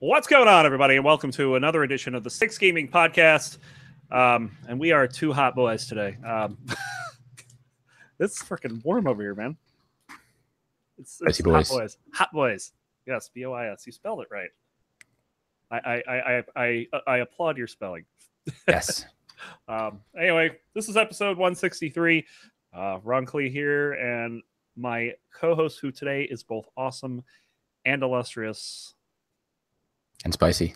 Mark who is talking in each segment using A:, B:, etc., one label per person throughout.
A: What's going on, everybody, and welcome to another edition of the Six Gaming Podcast. And we are two hot boys today. It's freaking warm over here, man. It's
B: boys.
A: Hot boys. Hot boys. Yes, B-O-I-S. You spelled it right. I applaud your spelling.
B: Yes.
A: Anyway, this is episode 163. Ron Klee here, and my co-host, who today is both awesome and illustrious.
B: And spicy.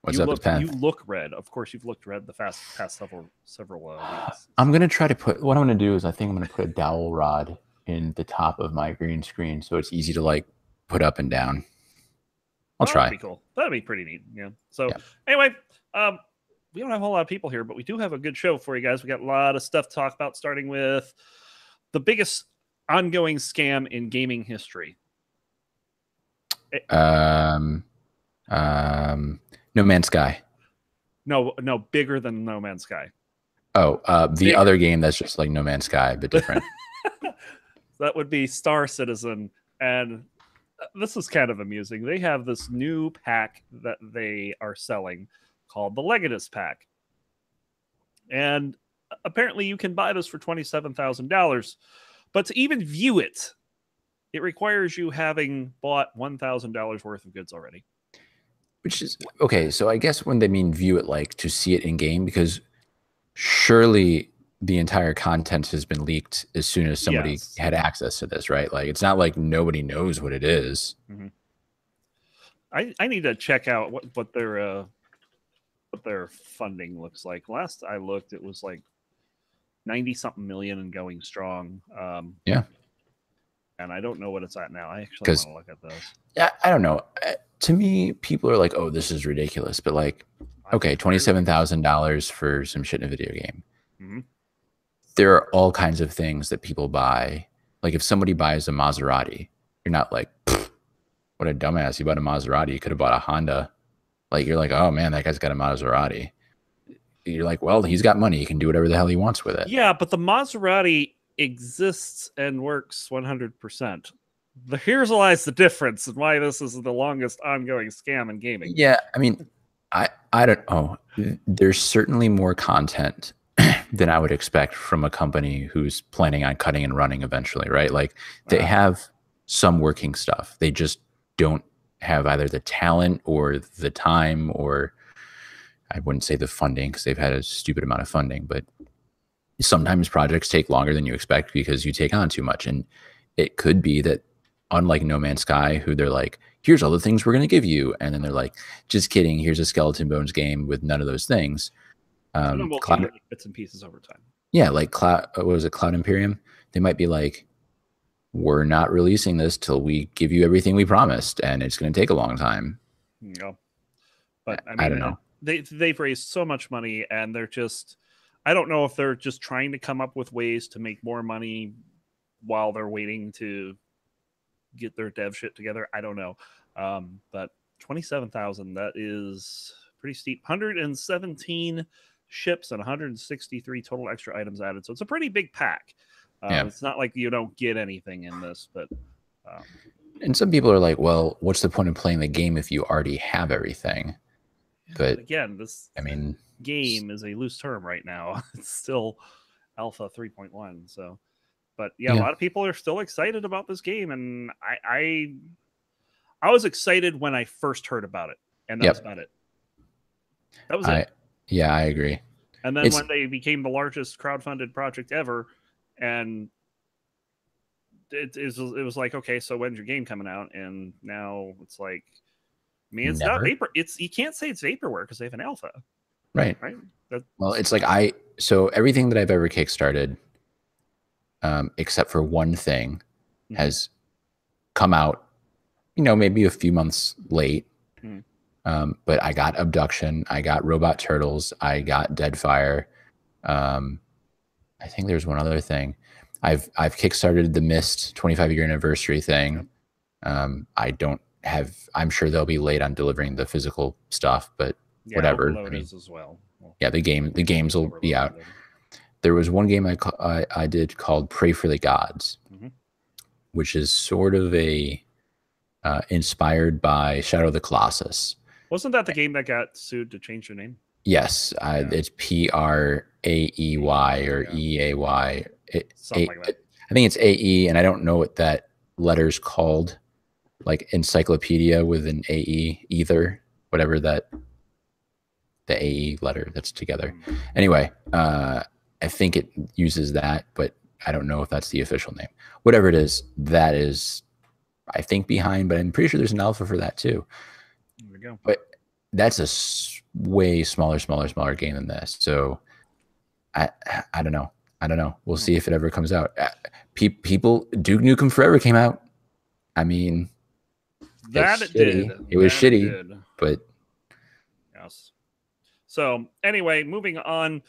A: What's up, Pat? You look red. Of course, you've looked red the past several weeks.
B: I'm gonna try to put. What I'm gonna do is, I think I'm gonna put a dowel rod in the top of my green screen, so it's easy to like put up and down. I'll try.
A: That'd be cool. That'd be pretty neat. Yeah. So anyway, we don't have a whole lot of people here, but we do have a good show for you guys. We got a lot of stuff to talk about, starting with the biggest ongoing scam in gaming history.
B: No Man's Sky.
A: No, bigger than No Man's Sky.
B: Oh, the other game that's just like No Man's Sky, but different.
A: That would be Star Citizen, and this is kind of amusing. They have this new pack that they are selling called the Legatus Pack, and apparently you can buy this for $27,000, but to even view it, it requires you having bought $1,000 worth of goods already.
B: Which is okay. So I guess when they mean view it, like to see it in game, because surely the entire content has been leaked as soon as somebody had access to this, right? Like it's not like nobody knows what it is.
A: Mm-hmm. I need to check out what their funding looks like. Last I looked, it was like 90-something million and going strong.
B: Yeah.
A: And I don't know what it's at now. I actually want to look at those.
B: Yeah, I don't know. To me, people are like, "Oh, this is ridiculous," but like, okay, $27,000 for some shit in a video game.
A: Mm-hmm.
B: There are all kinds of things that people buy. Like, if somebody buys a Maserati, you're not like, "What a dumbass! You bought a Maserati. You could have bought a Honda." Like, you're like, "Oh man, that guy's got a Maserati." You're like, "Well, he's got money. He can do whatever the hell he wants with it."
A: Yeah, but the Maserati exists and works 100%. Here's lies the difference and why this is the longest ongoing scam in gaming.
B: Yeah, I mean, I don't know. There's certainly more content than I would expect from a company who's planning on cutting and running eventually, right? Like they have some working stuff. They just don't have either the talent or the time, or I wouldn't say the funding, because they've had a stupid amount of funding, but sometimes projects take longer than you expect because you take on too much. And it could be that, unlike No Man's Sky, who they're like, here's all the things we're going to give you. And then they're like, just kidding. Here's a Skeleton Bones game with none of those things.
A: Cloud, bits and pieces over time.
B: Yeah. Like Cloud Imperium. They might be like, we're not releasing this till we give you everything we promised. And it's going to take a long time.
A: Yeah. But I mean,
B: I don't know.
A: They've raised so much money, and they're just, I don't know if they're just trying to come up with ways to make more money while they're waiting to get their dev shit together. I don't know. But 27,000, that is pretty steep. 117 ships and 163 total extra items added. So it's a pretty big pack. It's not like you don't get anything in this, but
B: and some people are like, well, what's the point of playing the game if you already have everything? But
A: again, game is a loose term right now. It's still alpha 3.1. So, but yeah, a lot of people are still excited about this game, and I was excited when I first heard about it, and that's about it. That was it.
B: Yeah, I agree.
A: And then when they became the largest crowdfunded project ever, and it was like, okay, so when's your game coming out? And now it's like, I mean, it's not vapor. You can't say it's vaporware because they have an alpha.
B: Right. Well, it's like so everything that I've ever kickstarted, except for one thing, has come out, maybe a few months late. But I got Abduction, I got Robot Turtles, I got Deadfire. I think there's one other thing. I've kickstarted the Myst 25-year anniversary thing. I'm sure they'll be late on delivering the physical stuff, but whatever. I mean,
A: as well.
B: Yeah, the games will be out. There was one game I did called Pray for the Gods, which is sort of a inspired by Shadow of the Colossus.
A: Wasn't that the game that got sued to change their name?
B: Yes, it's Praey or EAY.
A: Something like that.
B: I think it's AE, and I don't know what that letter's called, like encyclopedia with an AE, either, whatever that, the AE letter that's together. Anyway, I think it uses that, but I don't know if that's the official name. Whatever it is, that is, I think, behind, but I'm pretty sure there's an alpha for that too.
A: There we go.
B: But that's a way smaller game than this. So I don't know. We'll see if it ever comes out. People, Duke Nukem Forever came out. I mean,
A: that it did.
B: It was shitty, but
A: yes. So anyway, moving on.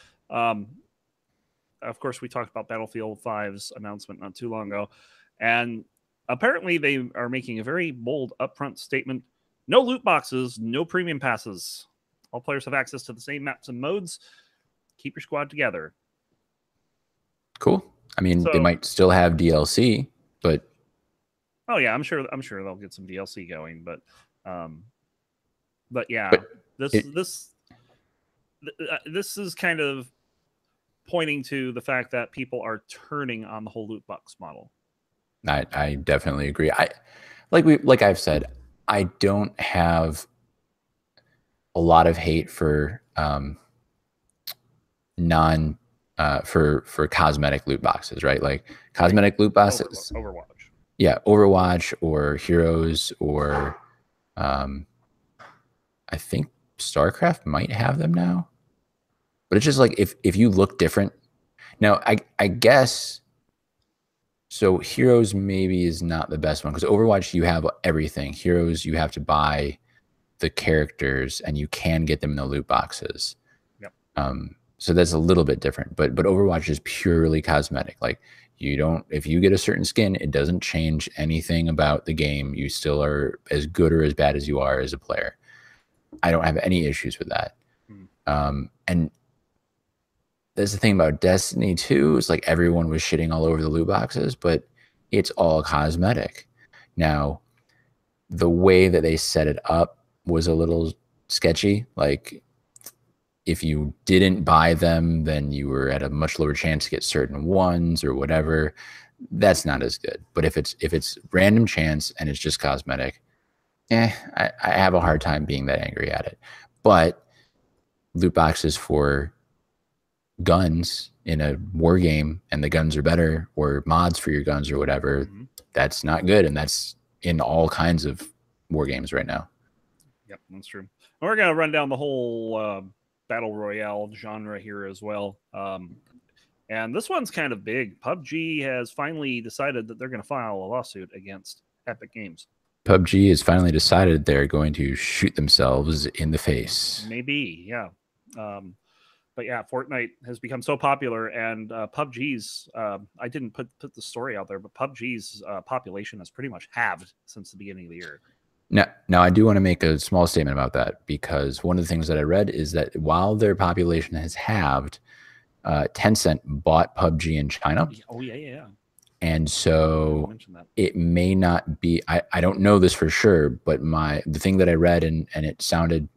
A: Of course, we talked about Battlefield 5's announcement not too long ago, and apparently they are making a very bold upfront statement: no loot boxes, no premium passes. All players have access to the same maps and modes. Keep your squad together.
B: Cool. I mean, they might still have DLC, but
A: oh yeah, I'm sure they'll get some DLC going. But yeah, this is kind of pointing to the fact that people are turning on the whole loot box model.
B: I definitely agree. Like I've said, I don't have a lot of hate for for cosmetic loot boxes, right? Like cosmetic loot boxes.
A: Overwatch.
B: Yeah, Overwatch or Heroes or I think StarCraft might have them now. But it's just like if you look different. Now, I guess so Heroes maybe is not the best one because Overwatch you have everything. Heroes you have to buy the characters and you can get them in the loot boxes.
A: Yep.
B: So that's a little bit different. But Overwatch is purely cosmetic. Like if you get a certain skin, it doesn't change anything about the game. You still are as good or as bad as you are as a player. I don't have any issues with that. And that's the thing about Destiny 2 is like everyone was shitting all over the loot boxes, but it's all cosmetic. Now, the way that they set it up was a little sketchy. Like if you didn't buy them, then you were at a much lower chance to get certain ones or whatever. That's not as good. But if it's random chance and it's just cosmetic, I have a hard time being that angry at it. But loot boxes for guns in a war game and the guns are better, or mods for your guns or whatever, that's not good. And that's in all kinds of war games right now.
A: Yep, that's true. We're going to run down the whole Battle Royale genre here as well. And this one's kind of big. PUBG has finally decided that they're going to file a lawsuit against Epic Games.
B: PUBG has finally decided they're going to shoot themselves in the face.
A: Maybe, yeah. But yeah, Fortnite has become so popular, and PUBG's, I didn't put the story out there, but PUBG's population has pretty much halved since the beginning of the year.
B: Now, I do want to make a small statement about that, because one of the things that I read is that while their population has halved, Tencent bought PUBG in China.
A: Oh, yeah.
B: And so it may not be, I don't know this for sure, but the thing that I read and it sounded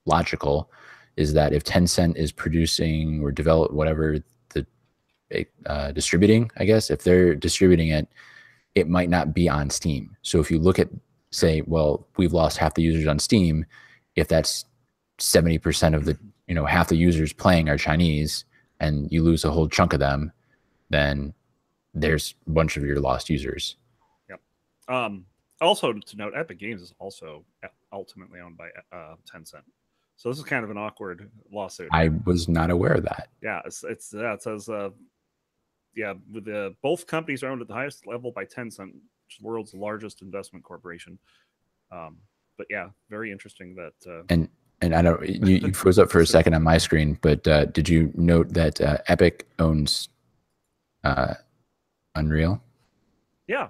B: logical is that if Tencent is producing or develop whatever the distributing, I guess, if they're distributing it, it might not be on Steam. So if you look at, say, well, we've lost half the users on Steam, if that's 70% of the, half the users playing are Chinese and you lose a whole chunk of them, then there's a bunch of your lost users.
A: Yep. Also to note, Epic Games is also ultimately owned by Tencent. So this is kind of an awkward lawsuit.
B: I was not aware of that.
A: Yeah, it says with both companies are owned at the highest level by Tencent, which is the world's largest investment corporation. But yeah, very interesting that.
B: And I don't, you froze up for a second on my screen, but did you note that Epic owns Unreal?
A: Yeah,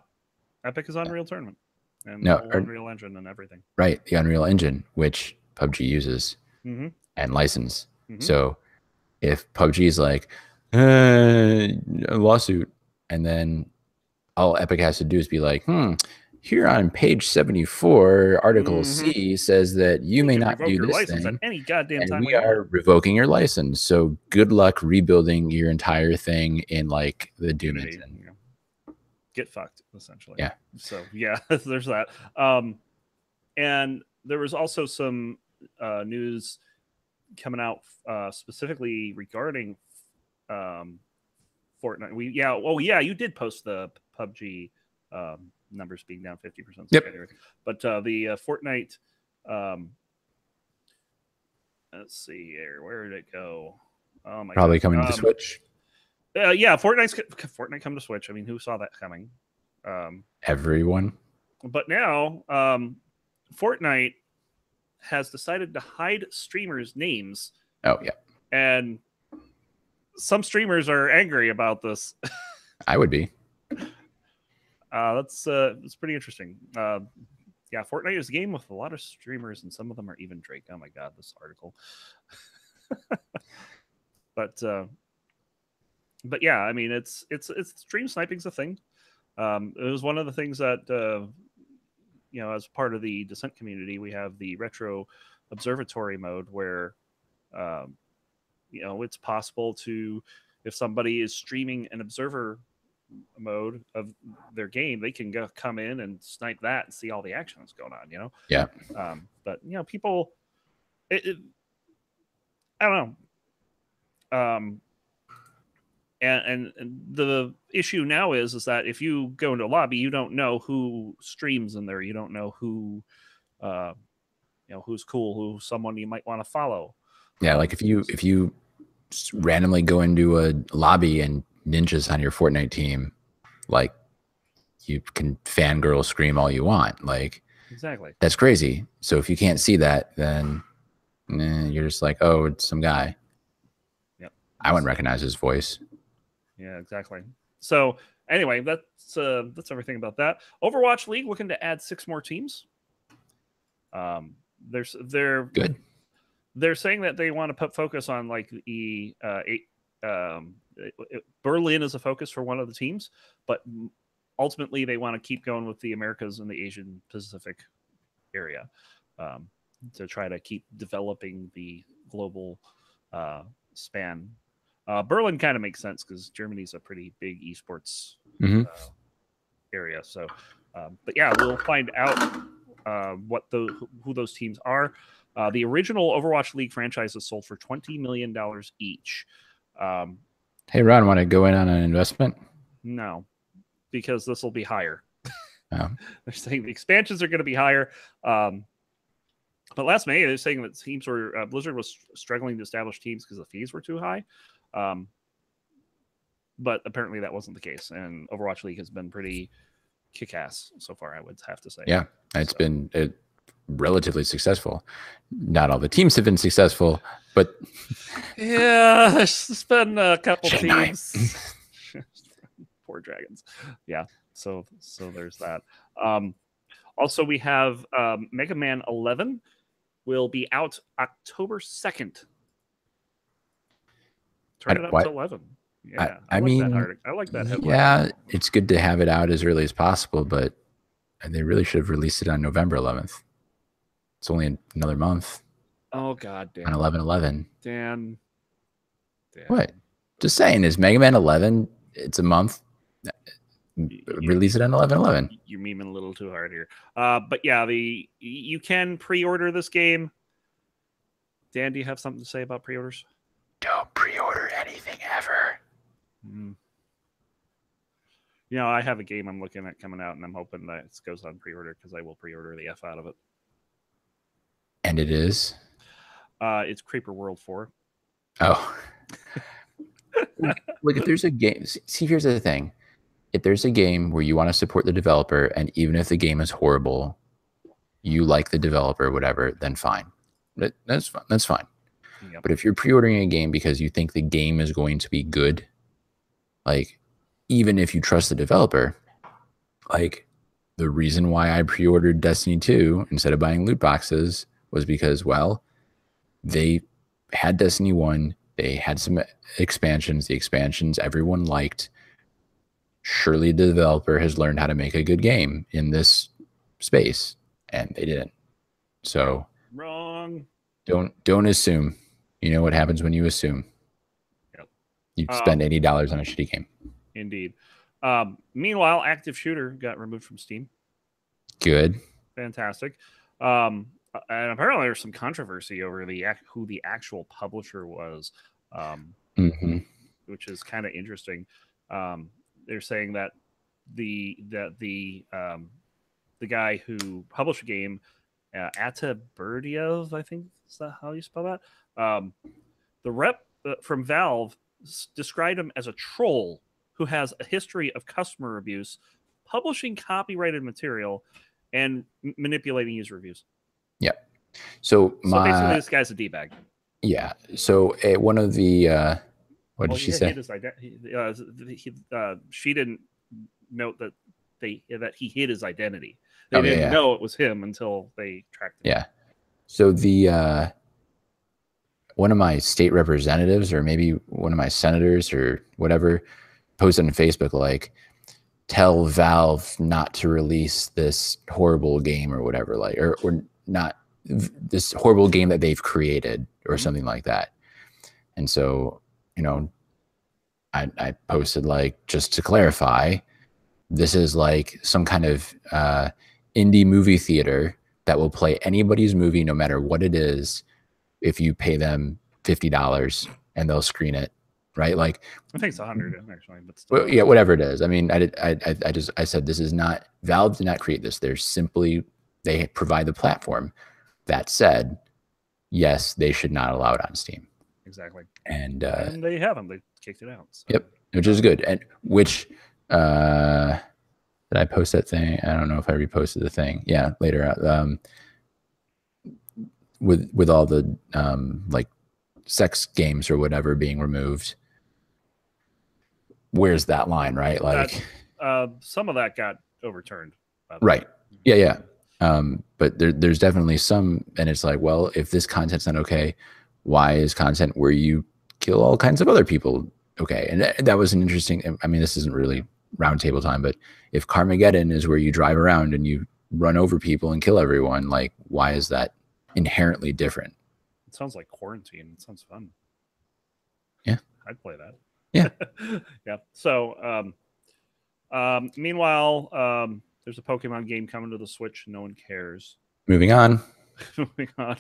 A: Epic is Unreal Tournament and Unreal Engine and everything.
B: Right, the Unreal Engine, which PUBG uses and license. So if PUBG is like a lawsuit, and then all Epic has to do is be like, here on page 74, Article
A: Mm-hmm.
B: C says that you may
A: can
B: not
A: revoke
B: do
A: your
B: this
A: license
B: thing,
A: at any goddamn
B: and
A: time
B: we
A: we want.
B: are revoking your license. So good luck rebuilding your entire thing in like the Doom
A: Unity,
B: engine.
A: you know, get fucked essentially.
B: Yeah.
A: So yeah, there's that. And there was also some news coming out specifically regarding Fortnite. You did post the PUBG numbers being down 50%.
B: Yep.
A: But the Fortnite, let's see here, where did it go? Oh my
B: Probably
A: God.
B: coming to Switch.
A: Yeah, Fortnite come to Switch. I mean, who saw that coming?
B: Everyone.
A: But now, Fortnite has decided to hide streamers' names.
B: Oh yeah.
A: And some streamers are angry about this.
B: I would be.
A: That's pretty interesting. Yeah, Fortnite is a game with a lot of streamers, and some of them are even Drake. Oh my God, this article. But yeah, I mean, it's stream sniping's a thing. It was one of the things that as part of the Descent community, we have the retro observatory mode where it's possible to, if somebody is streaming an observer mode of their game, they can come in and snipe that and see all the action that's going on.
B: Yeah.
A: But people, I don't know. And the issue now is that if you go into a lobby, you don't know who streams in there. You don't know who, who's cool, who's someone you might want to follow.
B: Yeah, like if you randomly go into a lobby and Ninja's on your Fortnite team, like you can fangirl scream all you want. Like
A: exactly,
B: that's crazy. So if you can't see that, then you're just like, oh, it's some guy.
A: Yep.
B: I wouldn't recognize his voice.
A: Yeah, exactly. So anyway, that's everything about that. Overwatch League looking to add 6 more teams. They're
B: good.
A: They're saying that they want to put focus on like Berlin as a focus for one of the teams, but ultimately they want to keep going with the Americas and the Asian Pacific area to try to keep developing the global span. Berlin kind of makes sense because Germany's a pretty big esports area. So, but yeah, we'll find out who those teams are. The original Overwatch League franchise is sold for $20 million each.
B: Hey, Ron, want to go in on an investment?
A: No, because this will be higher.
B: Oh.
A: They're saying the expansions are going to be higher. But last May, they're saying that teams were Blizzard was struggling to establish teams because the fees were too high. But apparently that wasn't the case, and Overwatch League has been pretty kick-ass so far, I would have to say.
B: Yeah, it's been relatively successful. Not all the teams have been successful, but
A: yeah, there's been a couple teams. Poor Dragons. Yeah, so there's that. Also, we have Mega Man 11 will be out October 2nd. Turn it up to 11. Yeah, I mean, I like that headline.
B: Yeah, it's good to have it out as early as possible, but they really should have released it on November 11th. It's only another month.
A: Oh God, Dan.
B: On 11/11.
A: Dan.
B: What? Just saying, is Mega Man 11? It's a month. Release it on 11/11.
A: You're memeing a little too hard here. But yeah, you can pre-order this game. Dan, do you have something to say about pre-orders?
B: Don't pre-order anything ever.
A: I have a game I'm looking at coming out, and I'm hoping that it goes on pre-order because I will pre-order the F out of it.
B: And it is?
A: It's Creeper World 4.
B: Oh. Look, if there's a game... See, here's the thing. If there's a game where you want to support the developer, and even if the game is horrible, you like the developer, whatever, then fine. That's fine. That's fine. Yep. But if you're pre-ordering a game because you think the game is going to be good, like, even if you trust the developer, like, the reason why I pre-ordered Destiny 2 instead of buying loot boxes was because, well, they had Destiny 1, they had some expansions, the expansions everyone liked. Surely the developer has learned how to make a good game in this space, and they didn't. So
A: wrong.
B: Don't assume. You know what happens when you assume.
A: Yep.
B: You spend $80 on a shitty game.
A: Indeed. Meanwhile, Active Shooter got removed from Steam.
B: Good.
A: Fantastic. And apparently there's some controversy over who the actual publisher was, which is kind of interesting. They're saying that the guy who published the game, Ata Berdiev, I think is that how you spell that? The rep from Valve described him as a troll who has a history of customer abuse, publishing copyrighted material, and manipulating user reviews.
B: Yeah. So
A: basically, this guy's a d-bag.
B: Yeah. So one of the what did she say?
A: She didn't note that he hid his identity. They didn't know it was him until they tracked him.
B: Yeah. So the one of my state representatives, or maybe one of my senators or whatever, posted on Facebook like, tell Valve not to release this horrible game or whatever, like, or not this horrible game that they've created or something like that. And so, you know, I posted like, just to clarify, this is like some kind of indie movie theater that will play anybody's movie, no matter what it is, if you pay them $50 and they'll screen it. Right. Like,
A: I think it's 100 actually, but still.
B: Well, yeah, whatever it is. I mean, I said, this is not, Valve did not create this. They provide the platform. That said, yes, they should not allow it on Steam.
A: Exactly.
B: And
A: they haven't. They kicked it out. So.
B: Yep. Which is good. And which, did I post that thing? I don't know if I reposted the thing. Yeah, later. With all the like sex games or whatever being removed. Where's that line, right? Like
A: some of that got overturned.
B: Right. Yeah. But there's definitely some, and it's like, well, if this content's not okay, why is content where you kill all kinds of other people okay? And that was an interesting, I mean, this isn't really roundtable time, but if Carmageddon is where you drive around and you run over people and kill everyone, like, why is that inherently different?
A: It sounds like Quarantine. It sounds fun.
B: Yeah.
A: I'd play that.
B: Yeah.
A: Yeah. So, meanwhile, there's a Pokemon game coming to the Switch. No one cares.
B: Moving on.
A: Moving on.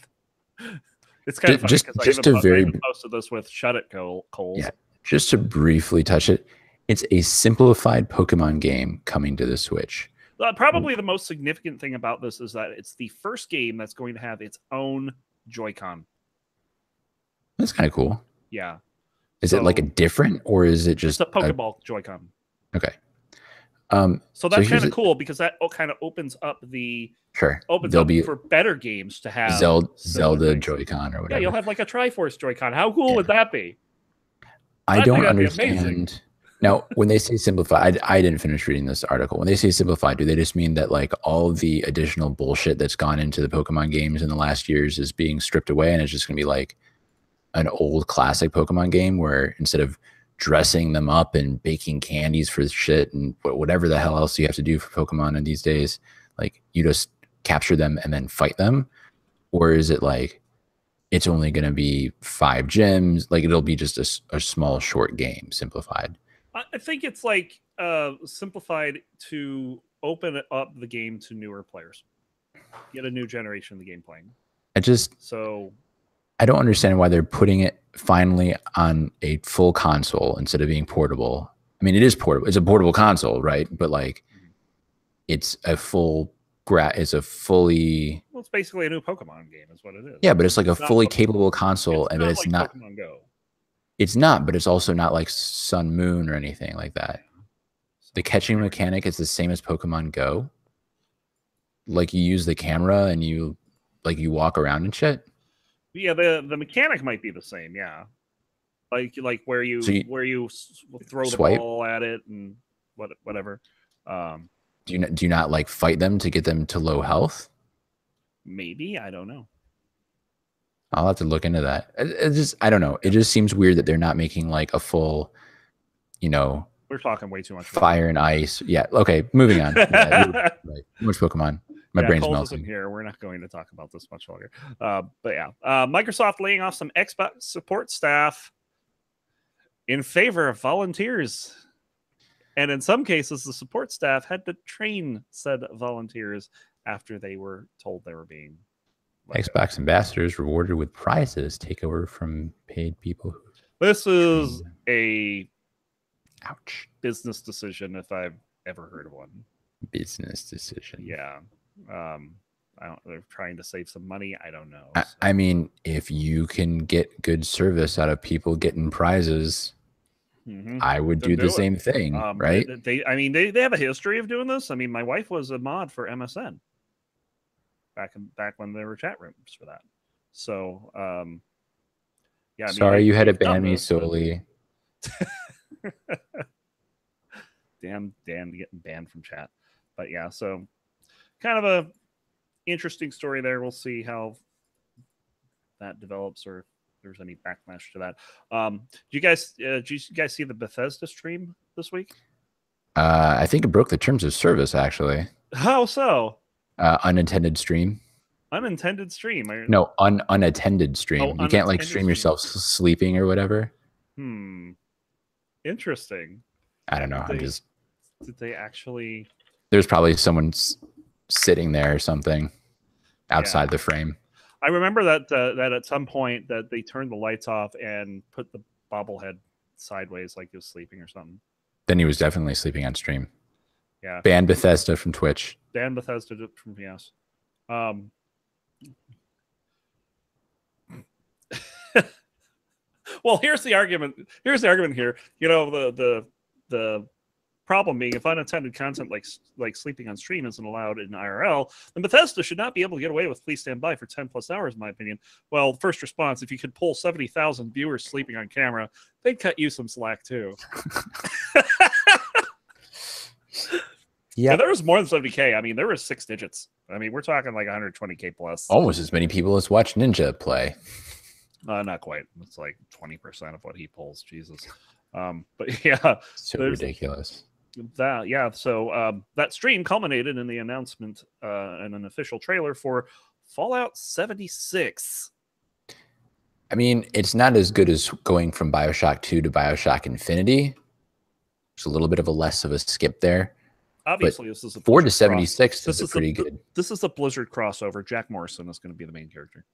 A: It's kind of funny because I even posted this with Shut It, Coles.
B: Yeah. Just to briefly touch it, it's a simplified Pokemon game coming to the Switch.
A: Probably the most significant thing about this is that it's the first game that's going to have its own Joy-Con.
B: That's kind of cool.
A: Yeah.
B: Is it like a different, or is it just
A: a Pokeball Joy-Con?
B: Okay.
A: So that's kind of cool because that kind of opens up the opens up for better games to have
B: Zelda Joy-Con or whatever.
A: Yeah, you'll have like a Triforce Joy-Con. How cool would that be?
B: I don't understand. Now, when they say simplified, I didn't finish reading this article. When they say simplified, do they just mean that like all the additional bullshit that's gone into the Pokemon games in the last years is being stripped away, and it's just going to be like an old classic Pokemon game where instead of dressing them up and baking candies for shit and whatever the hell else you have to do for Pokemon in these days, like you just capture them and then fight them? Or is it like it's only going to be 5 gyms? Like it'll be just a small short game simplified?
A: I think it's like simplified to open up the game to newer players, get a new generation of the game playing.
B: I don't understand why they're putting it finally on a full console instead of being portable. I mean, it is portable. It's a portable console, right? But like, it's a fully. Well,
A: it's basically a new Pokemon game, is what it is.
B: Yeah, but it's like a fully capable console, and it's not
A: Pokemon Go.
B: It's not, but it's also not like Sun Moon or anything like that. The catching mechanic is the same as Pokemon Go. Like you use the camera and you walk around and shit.
A: Yeah, the mechanic might be the same. Yeah, like where you throw
B: swipe?
A: The ball at it and whatever.
B: Do you not like fight them to get them to low health?
A: Maybe, I don't know.
B: I'll have to look into that. I don't know. It just seems weird that they're not making like a full,
A: We're talking way too much.
B: Fire and ice. Yeah. Okay. Moving on. Right. Too much Pokemon. My brain's
A: Coles isn't
B: melting.
A: here. We're not going to talk about this much longer. But yeah, Microsoft laying off some Xbox support staff in favor of volunteers. And in some cases, the support staff had to train said volunteers after they were told they were being let go.
B: Xbox ambassadors rewarded with prizes take over from paid people.
A: This is a
B: Ouch.
A: business decision if I've ever heard of one.
B: Business decision.
A: Yeah. They're trying to save some money. I don't know.
B: I mean, if you can get good service out of people getting prizes, I would do the same thing, right?
A: They have a history of doing this. I mean, my wife was a mod for MSN back when there were chat rooms for that. So, yeah.
B: Sorry, you had to ban me solely.
A: Damn, Dan getting banned from chat. But yeah, so kind of a interesting story there. We'll see how that develops or if there's any backlash to that. Did you guys see the Bethesda stream this week?
B: I think it broke the terms of service, actually.
A: How so?
B: Unintended stream.
A: Unintended stream?
B: No, unattended stream. You can't like stream yourself sleeping or whatever.
A: Interesting.
B: I don't know.
A: Did they actually?
B: There's probably someone sitting there or something outside the frame.
A: I remember that at some point that they turned the lights off and put the bobblehead sideways like he was sleeping or something.
B: Then he was definitely sleeping on stream.
A: Yeah.
B: Ban Bethesda from Twitch.
A: Ban Bethesda from yes. Well, here's the argument. Here's the argument here. You know, the problem being if unattended content like sleeping on stream isn't allowed in IRL, then Bethesda should not be able to get away with please stand by for 10+ hours, in my opinion. Well, first response, if you could pull 70,000 viewers sleeping on camera, they'd cut you some slack too. Yeah, there was more than 70K. I mean, there were 6 digits. I mean, we're talking like 120K plus.
B: Almost as many people as watch Ninja play.
A: Not quite. It's like 20% of what he pulls. Jesus. But yeah,
B: so ridiculous.
A: That yeah. So that stream culminated in the announcement and an official trailer for Fallout 76.
B: I mean, it's not as good as going from BioShock 2 to BioShock Infinity. There's a little bit of a less of a skip there.
A: Obviously, this is a
B: 4 to 76. This is pretty good.
A: This is a Blizzard crossover. Jack Morrison is going to be the main character.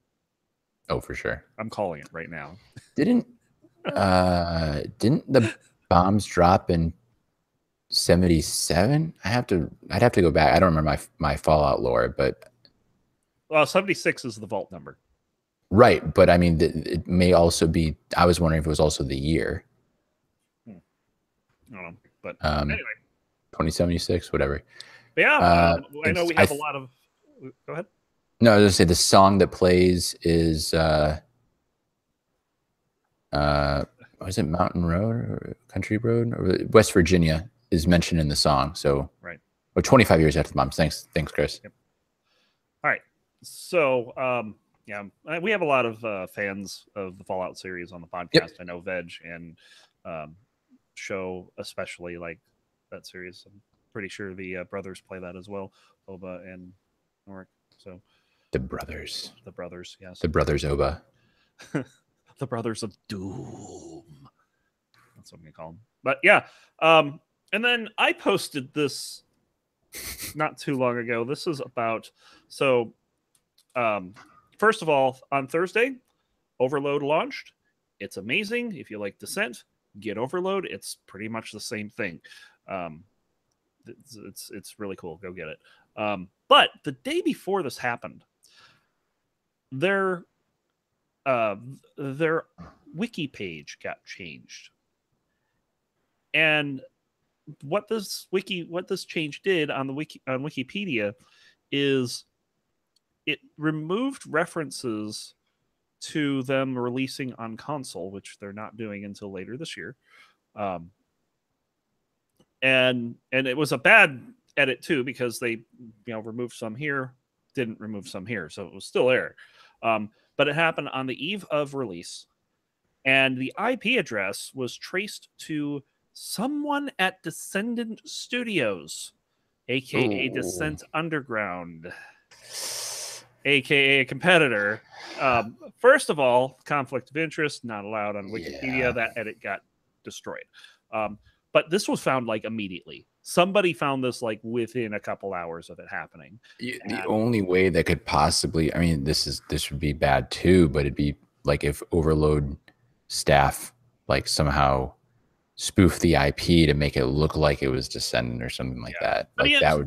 B: Oh, for sure.
A: I'm calling it right now.
B: Didn't the bombs drop in 77? I'd have to go back. I don't remember my Fallout lore, but
A: 76 is the vault number.
B: Right, but I mean, it may also be. I was wondering if it was also the year.
A: I don't know, but
B: anyway, 2076, whatever.
A: But yeah, I know we have a lot of. Go ahead.
B: No, I was gonna say the song that plays is was it Mountain Road or Country Road or West Virginia is mentioned in the song. So
A: right.
B: Or 25 years after the bombs. Thanks, Chris.
A: Yep. All right. So yeah, we have a lot of fans of the Fallout series on the podcast. Yep. I know Veg and Show especially like that series. I'm pretty sure the brothers play that as well, Oba and Norik. So
B: the brothers,
A: yes,
B: the brothers Oba,
A: the brothers of Doom. That's what I'm gonna call them. But yeah, and then I posted this not too long ago. This is about first of all, on Thursday, Overload launched. It's amazing. If you like Descent, get Overload. It's pretty much the same thing. It's really cool. Go get it. But the day before this happened, their wiki page got changed, and what this change did on the wiki on Wikipedia is it removed references to them releasing on console, which they're not doing until later this year. And it was a bad edit too, because they removed some here, didn't remove some here, so it was still there. But it happened on the eve of release, and the IP address was traced to someone at Descendant Studios aka
B: Ooh.
A: Descent Underground, aka a competitor. First of all, conflict of interest, not allowed on Wikipedia.
B: Yeah.
A: That edit got destroyed. But this was found like immediately. Somebody found this like within a couple hours of it happening.
B: The only way that could possibly, I mean, this would be bad too, but it'd be like if Overload staff like somehow spoof the IP to make it look like it was Descendant or something like that.
A: I
B: Like
A: mean,
B: that
A: it's
B: would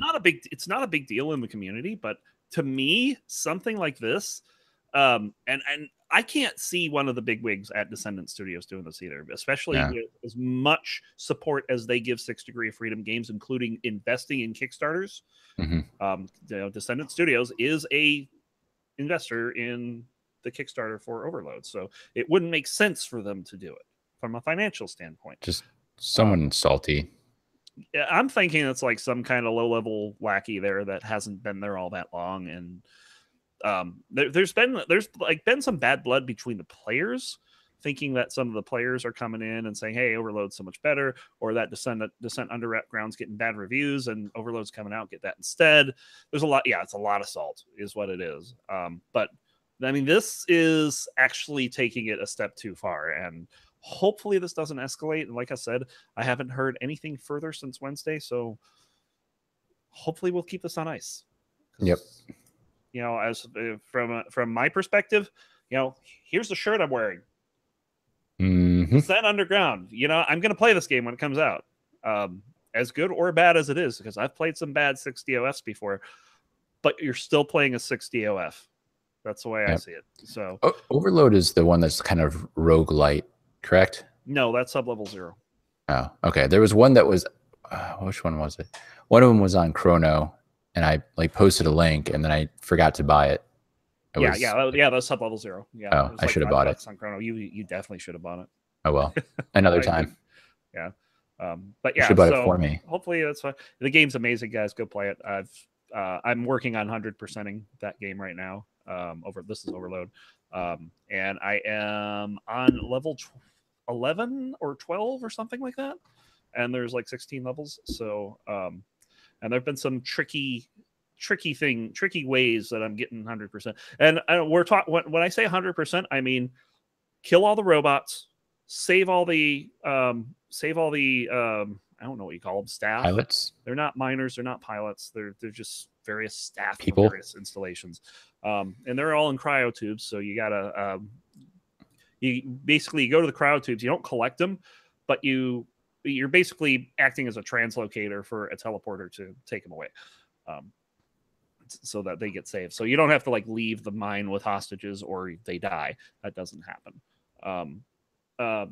A: not a big deal in the community, but to me, something like this, and I can't see one of the big wigs at Descendant Studios doing this either, especially
B: Yeah.
A: with as much support as they give 6 Degree of Freedom games, including investing in Kickstarters.
B: Mhm.
A: Descendant Studios is a investor in the Kickstarter for Overload, so it wouldn't make sense for them to do it from a financial standpoint.
B: Just someone salty.
A: Yeah, I'm thinking it's like some kind of low-level wacky there that hasn't been there all that long, and there's been some bad blood between the players, thinking that some of the players are coming in and saying, "Hey, Overload's so much better," or that Descent Underground's getting bad reviews and Overload's coming out, get that instead. There's a lot, yeah, it's a lot of salt, is what it is. But I mean, this is actually taking it a step too far, and hopefully this doesn't escalate. And like I said, I haven't heard anything further since Wednesday, so hopefully we'll keep this on ice.
B: Yep.
A: You know, as from my perspective, you know, here's the shirt I'm wearing.
B: Mhm.
A: Descent Underground. You know, I'm going to play this game when it comes out, as good or bad as it is, because I've played some bad 6DOFs before, but you're still playing a 6DOF. That's the way I see it. So
B: Overload is the one that's kind of roguelite, correct?
A: No, that's Sublevel 0.
B: Oh, okay. There was one that was, which one was it? One of them was on Chrono, and I like posted a link, and then I forgot to buy it.
A: That's Sublevel 0. Yeah.
B: Oh, I should have bought it
A: on Chrono. You definitely should have bought it.
B: Oh well, another time.
A: Yeah. But yeah,
B: you should buy it for me.
A: Hopefully that's fine. The game's amazing, guys. Go play it. I'm working on 100%ing that game right now. This is Overload, and I am on level 11 or 12 or something like that. And there's like 16 levels. So, and there've been some tricky ways that I'm getting 100%. And we're talking when I say 100%, I mean kill all the robots, save all the I don't know what you call them, staff.
B: Pilots.
A: They're not miners, they're not pilots. They're just various staff
B: people,
A: various installations. And they're all in cryo tubes, so you gotta you basically go to the cryo tubes. You don't collect them, but you're basically acting as a translocator for a teleporter to take them away, so that they get saved. So you don't have to like leave the mine with hostages or they die. That doesn't happen.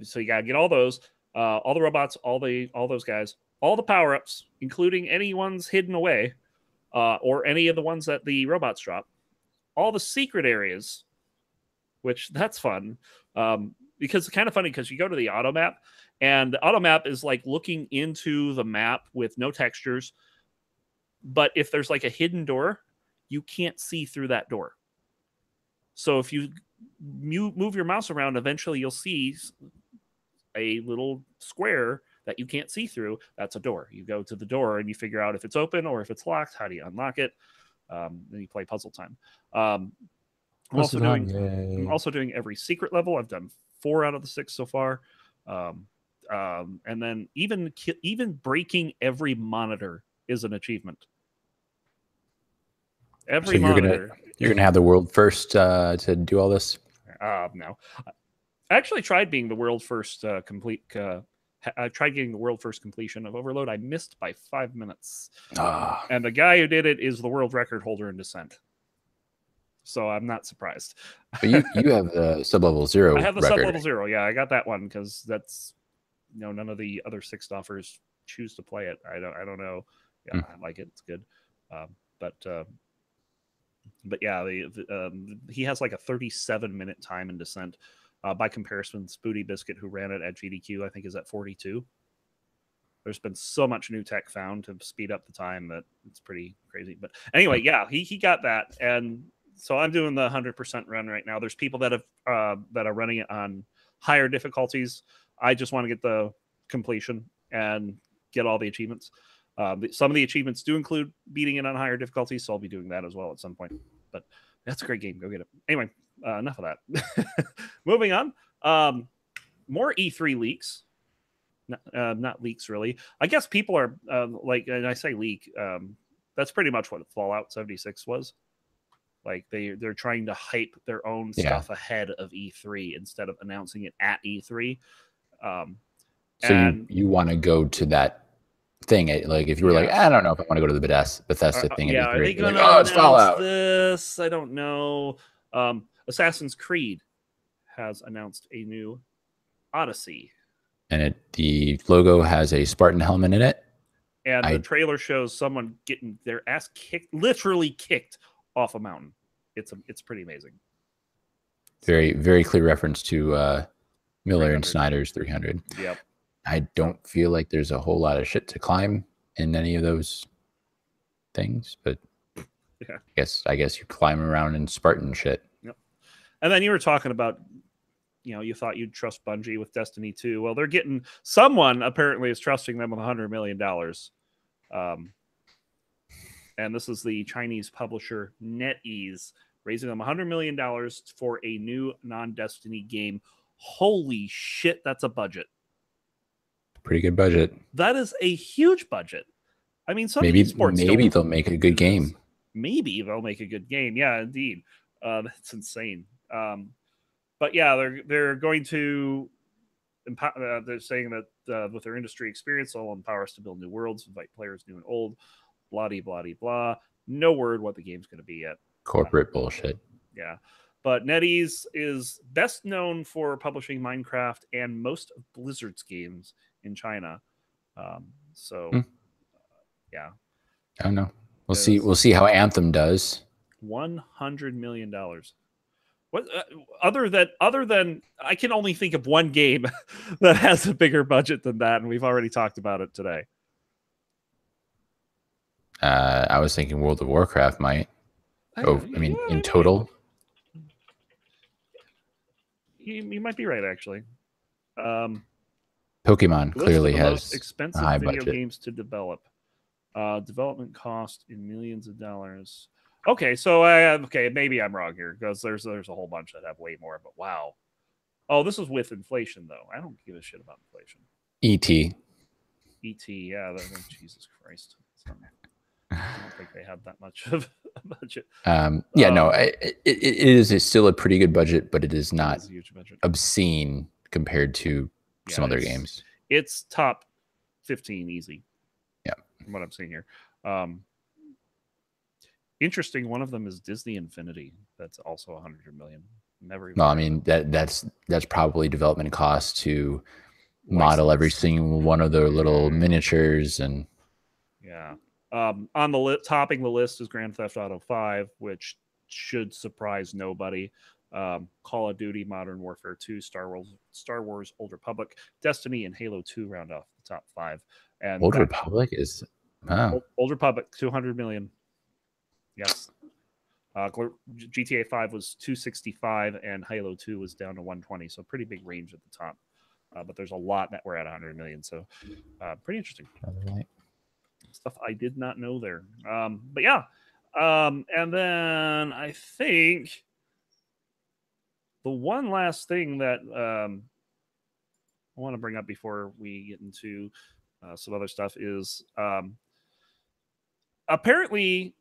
A: So you gotta get all those, all the robots, all those guys, all the power-ups, including any ones hidden away, or any of the ones that the robots drop, all the secret areas, which that's fun. Because it's kind of funny because you go to the auto map, and the auto map is like looking into the map with no textures. But if there's like a hidden door, you can't see through that door. So if you move your mouse around, eventually you'll see a little square that you can't see through. That's a door. You go to the door and you figure out if it's open or if it's locked. How do you unlock it? Then you play puzzle time. I'm also doing every secret level. I've done 4 out of the 6 so far. And then even breaking every monitor is an achievement. Every monitor.
B: You're gonna have the world first to do all this.
A: No, I actually tried being the world first complete. I tried getting the world first completion of Overload. I missed by 5 minutes. And the guy who did it is the world record holder in Descent. So I'm not surprised.
B: But you have the Sublevel 0.
A: I have the
B: record.
A: Sublevel 0. Yeah, I got that one because that's none of the other 6 offers choose to play it. I don't know. Yeah, I like it. It's good. But yeah, he has like a 37-minute time in Descent. By comparison, Spoody Biscuit, who ran it at GDQ, I think is at 42. There's been so much new tech found to speed up the time that it's pretty crazy. But anyway, yeah, he got that, and so I'm doing the 100% run right now. There's people that are running it on higher difficulties. I just want to get the completion and get all the achievements. Some of the achievements do include beating it on higher difficulties, so I'll be doing that as well at some point. But that's a great game. Go get it. Anyway, enough of that. Moving on. More E3 leaks. Not leaks, really. I guess people are like, and I say leak, that's pretty much what Fallout 76 was. Like they're trying to hype their own stuff ahead of E3 instead of announcing it at E3.
B: So you want to go to that thing? Like if you were like, I don't know if I want to go to the Bethesda thing.
A: Yeah,
B: at E3,
A: are they going
B: to
A: announce
B: Fallout.
A: this? I don't know. Assassin's Creed has announced a new Odyssey.
B: And the logo has a Spartan helmet in it.
A: And the trailer shows someone getting their ass kicked, literally kicked off a mountain. It's pretty amazing.
B: Very, very clear reference to Miller and Snyder's 300.
A: Yep.
B: I don't feel like there's a whole lot of shit to climb in any of those things, but yeah. I guess you climb around in Spartan shit.
A: Yep. And then you were talking about, you thought you'd trust Bungie with Destiny 2. Well, they're getting, someone apparently is trusting them with $100 million. And this is the Chinese publisher NetEase raising them $100 million for a new non-Destiny game. Holy shit, that's a budget.
B: Pretty good budget.
A: That is a huge budget. I mean, some
B: maybe they'll make a good game.
A: Maybe they'll make a good game. Yeah, indeed. That's insane. But yeah, they're going to empower. They're saying that with their industry experience, they'll empower us to build new worlds, invite players new and old. Blah blah blah. No word what the game's going to be yet.
B: Corporate bullshit.
A: Yeah. But NetEase is best known for publishing Minecraft and most of Blizzard's games in China. Yeah.
B: I don't know. We'll see. We'll see how Anthem does.
A: $100 million. What other than I can only think of one game that has a bigger budget than that, and we've already talked about it today.
B: I was thinking World of Warcraft might. In total.
A: You might be right, actually.
B: Pokemon clearly has
A: most expensive
B: high
A: video
B: budget.
A: games to develop. Development cost in millions of dollars. Okay, so maybe I'm wrong here because there's a whole bunch that have way more. But wow, this is with inflation though. I don't give a shit about inflation.
B: E.T.
A: Yeah. Jesus Christ. I don't think they have that much of a budget.
B: It is still a pretty good budget, but it is not
A: a huge budget.
B: Obscene compared to some other games.
A: It's top 15 easy.
B: Yeah,
A: from what I'm seeing here. Interesting. One of them is Disney Infinity. That's also 100 million. Never.
B: No, I mean that's probably development costs to model every single one of their little miniatures and.
A: Yeah. On the topping the list is Grand Theft Auto 5, which should surprise nobody. Call of Duty, Modern Warfare 2, Star Wars, Old Republic, Destiny, and Halo 2 round off the top 5. And
B: Old Republic is
A: Old Republic 200 million. Yes. GTA 5 was 265, and Halo 2 was down to 120. So pretty big range at the top. But there's a lot that were at 100 million. So pretty interesting.
B: Right.
A: Stuff I did not know there. But yeah. And then I think the one last thing that I want to bring up before we get into some other stuff is apparently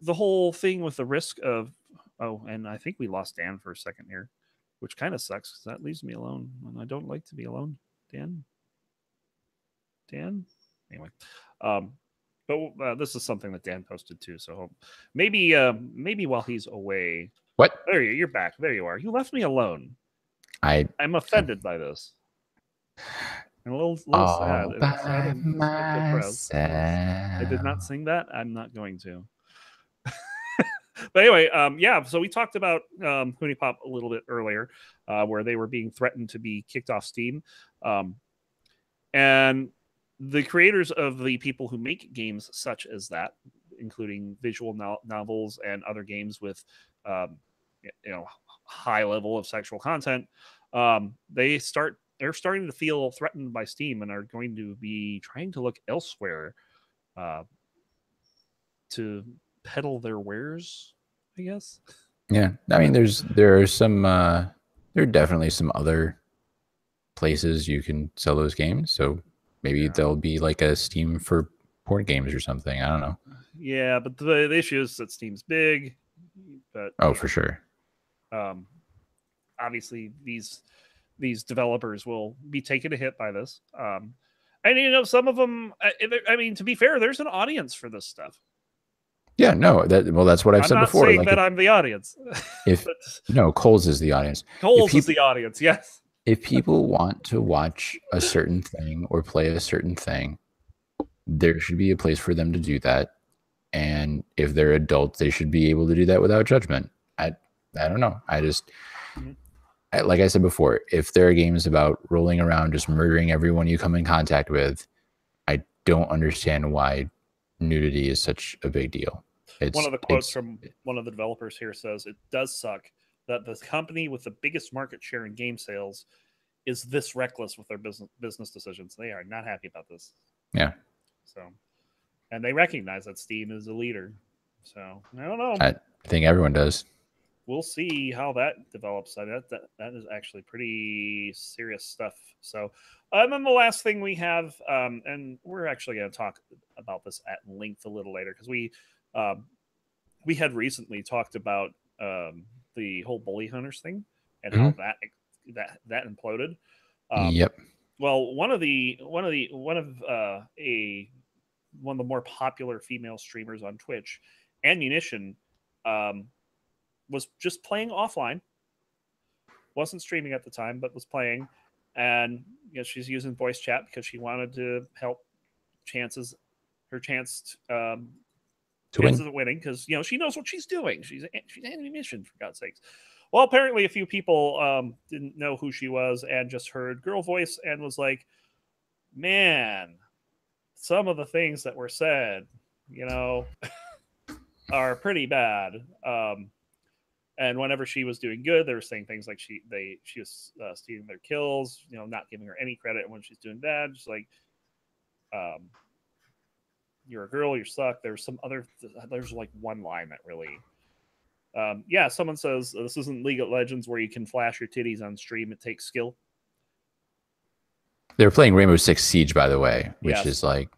A: the whole thing with the risk of and I think we lost Dan for a second here, which kind of sucks because that leaves me alone, and I don't like to be alone. Dan? Anyway. But this is something that Dan posted too, so maybe while he's away.
B: What?
A: There you're back. There you are. You left me alone. I'm offended by this. I'm a little sad.
B: By myself.
A: I did not sing that. I'm not going to. But anyway, so we talked about HuniePop a little bit earlier, where they were being threatened to be kicked off Steam. And the creators of the people who make games such as that, including visual novels and other games with high level of sexual content, they're starting to feel threatened by Steam and are going to be trying to look elsewhere uh, to peddle their wares, I guess.
B: Yeah, I mean, there are definitely some other places you can sell those games. So maybe there'll be like a Steam for board games or something. I don't know.
A: Yeah, but the issue is that Steam's big, but
B: Oh, for sure.
A: um, obviously these developers will be taken a hit by this. And some of them. I mean, to be fair, there's an audience for this stuff.
B: Yeah, no, that's what I've
A: I'm
B: said
A: not
B: before.
A: saying
B: Like
A: that I'm the audience.
B: if no, Coles is the audience.
A: Coles is the audience. Yes.
B: If people want to watch a certain thing or play a certain thing, there should be a place for them to do that. And if they're adults, they should be able to do that without judgment. I don't know. Like I said before, if there are games about rolling around just murdering everyone you come in contact with, I don't understand why nudity is such a big deal.
A: One of the quotes from one of the developers here says, "It does suck that the company with the biggest market share in game sales is this reckless with their business decisions. They are not happy about this."
B: Yeah.
A: So, and they recognize that Steam is a leader. So I don't know.
B: I think everyone does.
A: We'll see how that develops. That is actually pretty serious stuff. So, and then the last thing we have, and we're actually going to talk about this at length a little later because we had recently talked about the whole bully hunters thing and how that imploded.
B: Yep.
A: Well, one of the more popular female streamers on Twitch, Ammunition, was just playing offline. Wasn't streaming at the time, but was playing, and she's using voice chat because she wanted to help her chance chances of winning because she knows what she's doing. She's Ammunition, for God's sakes. Well, apparently a few people didn't know who she was and just heard girl voice and was like, "Man, some of the things that were said, are pretty bad." And whenever she was doing good, they were saying things like she was stealing their kills, not giving her any credit. And when she's doing bad, just like, "You're a girl, you suck." There's like one line that really, someone says this isn't League of Legends where you can flash your titties on stream. It takes skill.
B: They're playing Rainbow Six Siege, by the way, which is like,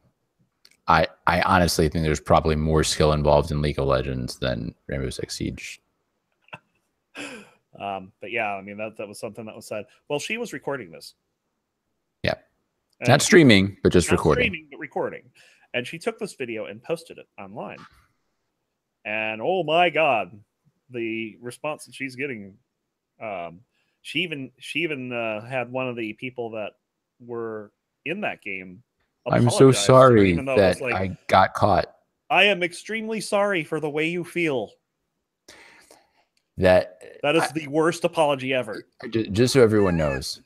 B: I honestly think there's probably more skill involved in League of Legends than Rainbow Six Siege.
A: But yeah, I mean that was something that was said. Well, she was recording this.
B: Yeah, not streaming, but just recording.
A: Streaming, but recording, and she took this video and posted it online. And oh my God, the response that she's getting. She even had one of the people that were in that game.
B: I'm so sorry that I got caught.
A: I am extremely sorry for the way you feel.
B: That
A: is the worst apology ever.
B: Just so everyone knows,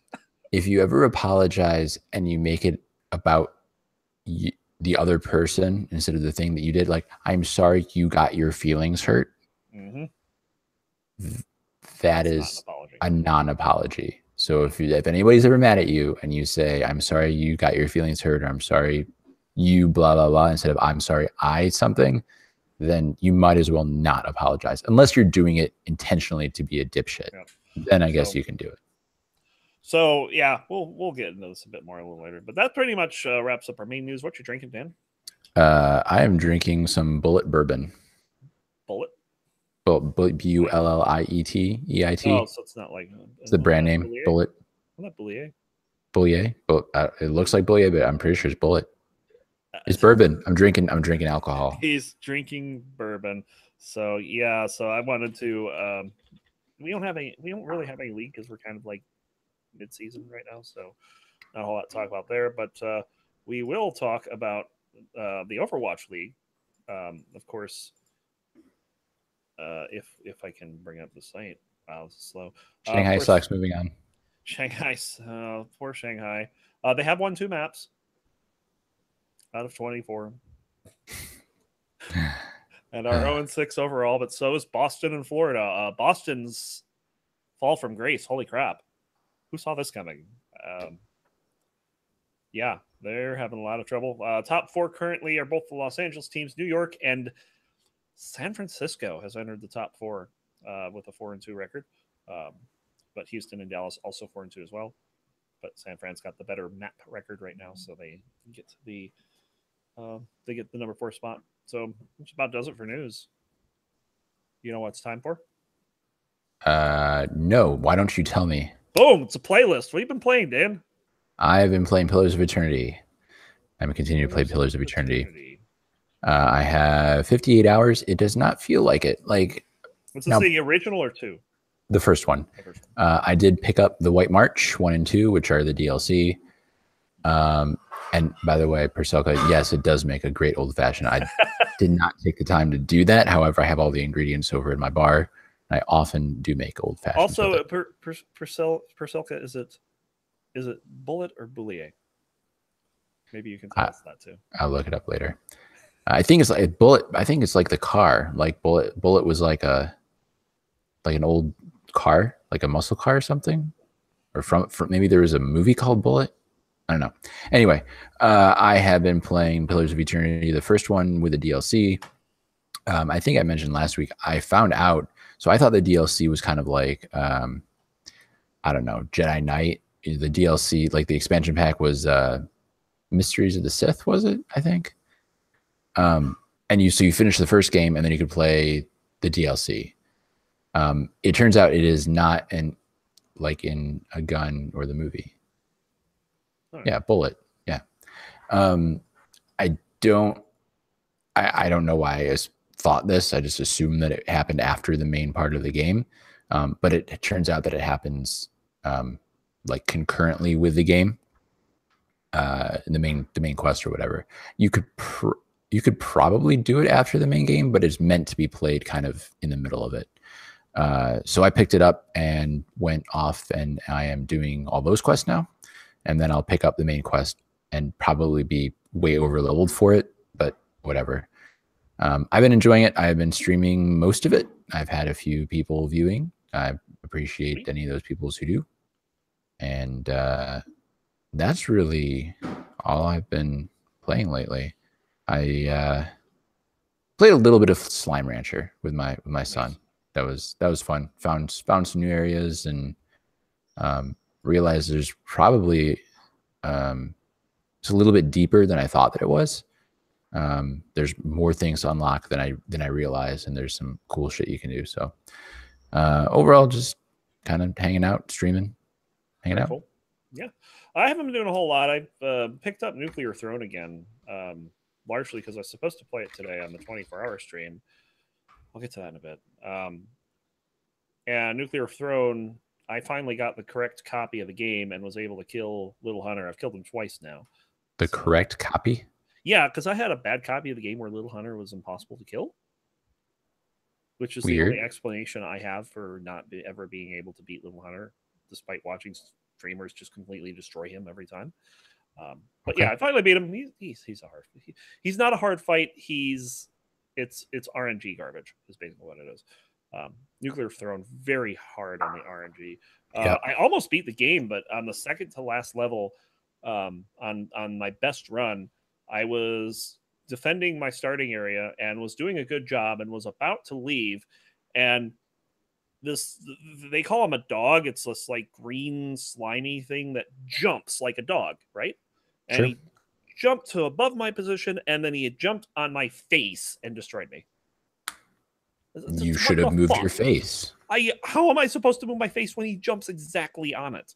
B: if you ever apologize and you make it about the other person instead of the thing that you did, like, "I'm sorry you got your feelings hurt," that is a non-apology. So if anybody's ever mad at you and you say, "I'm sorry you got your feelings hurt," or "I'm sorry you blah blah blah," instead of "I'm sorry I something," then you might as well not apologize unless you're doing it intentionally to be a dipshit. Yeah. Then I guess you can do it.
A: So yeah, we'll get into this a bit more a little later. But that pretty much wraps up our main news. What you drinking, Dan?
B: I am drinking some Bulleit bourbon.
A: Bulleit?
B: Bulliet, EIT.
A: Oh, so it's not like
B: it's the brand name. Bulliet. Bulleit.
A: Isn't that Bulliet?
B: Bulliet. It looks like Bulliet, but I'm pretty sure it's Bulleit. It's bourbon. I'm drinking alcohol.
A: He's drinking bourbon. So yeah. So I wanted to. We don't really have any league because we're kind of like mid-season right now, so not a whole lot to talk about there. But we will talk about the Overwatch League, of course. If I can bring up the site. Wow, this is slow.
B: Shanghai sucks. Moving on.
A: Shanghai, poor Shanghai. They have won 2 maps out of 24. And are 0-6 overall, but so is Boston and Florida. Boston's fall from grace. Holy crap. Who saw this coming? Yeah. They're having a lot of trouble. Top 4 currently are both the Los Angeles teams. New York and San Francisco has entered the top 4 with a 4-2 record. But Houston and Dallas also 4-2 as well. But San Fran's got the better map record right now, so they get the number 4 spot. So which about does it for news. You know what it's time for?
B: No. Why don't you tell me?
A: Boom! It's a playlist. What have you been playing, Dan?
B: I've been playing Pillars of Eternity. I'm going to continue to play Pillars of Eternity. I have 58 hours. It does not feel like it. Like,
A: what's this, the original or 2?
B: The first one. I did pick up the White March 1 and 2, which are the DLC. And by the way, Perselka, yes, it does make a great old fashioned. I did not take the time to do that. However, I have all the ingredients over in my bar. And I often do make old fashioned.
A: Also, Perselka, is it Bullet or Boulier? Maybe you can tell us that too.
B: I'll look it up later. I think it's like Bullet. I think it's like the car. Like Bullet was like an old car, like a muscle car or something, or from maybe there was a movie called Bullet. I don't know. Anyway, I have been playing Pillars of Eternity, the first one with the DLC. I think I mentioned last week. I found out. So I thought the DLC was kind of like, I don't know, Jedi Knight. The DLC, like the expansion pack, was Mysteries of the Sith. Was it? I think. And you finish the first game and then you could play the DLC. It turns out it is not like in a gun or the movie. Right. Yeah, Bullet. Yeah. I don't know why I thought this. I just assumed that it happened after the main part of the game. But it turns out that it happens like concurrently with the game. The main quest or whatever. You could probably do it after the main game, but it's meant to be played kind of in the middle of it. So I picked it up and went off, and I am doing all those quests now. And then I'll pick up the main quest and probably be way over leveled for it, but whatever. I've been enjoying it. I've been streaming most of it. I've had a few people viewing. I appreciate any of those people who do. And that's really all I've been playing lately. I played a little bit of Slime Rancher with my son. That was fun. Found some new areas and realized there's probably it's a little bit deeper than I thought that it was. There's more things to unlock than I realized, and there's some cool shit you can do. So overall, just kind of hanging out, streaming, hanging out.
A: Cool. Yeah, I haven't been doing a whole lot. I've picked up Nuclear Throne again, largely because I was supposed to play it today on the 24-hour stream. I'll get to that in a bit. And Nuclear Throne, I finally got the correct copy of the game and was able to kill Little Hunter. I've killed him twice now.
B: The correct copy?
A: Yeah, because I had a bad copy of the game where Little Hunter was impossible to kill, which is
B: Weird.
A: The only explanation I have for not ever being able to beat Little Hunter, despite watching streamers just completely destroy him every time. But okay. Yeah, I finally beat him. He's a hard. He's not a hard fight. It's RNG garbage is basically what it is. Nuclear Throne, very hard on the RNG. Yep. I almost beat the game, but on the second to last level, on my best run, I was defending my starting area and was doing a good job and was about to leave. And they call him a dog. It's this like green slimy thing that jumps like a dog, right? And sure. He jumped to above my position, and then he had jumped on my face and destroyed me.
B: You should have moved your face.
A: How am I supposed to move my face when he jumps exactly on it?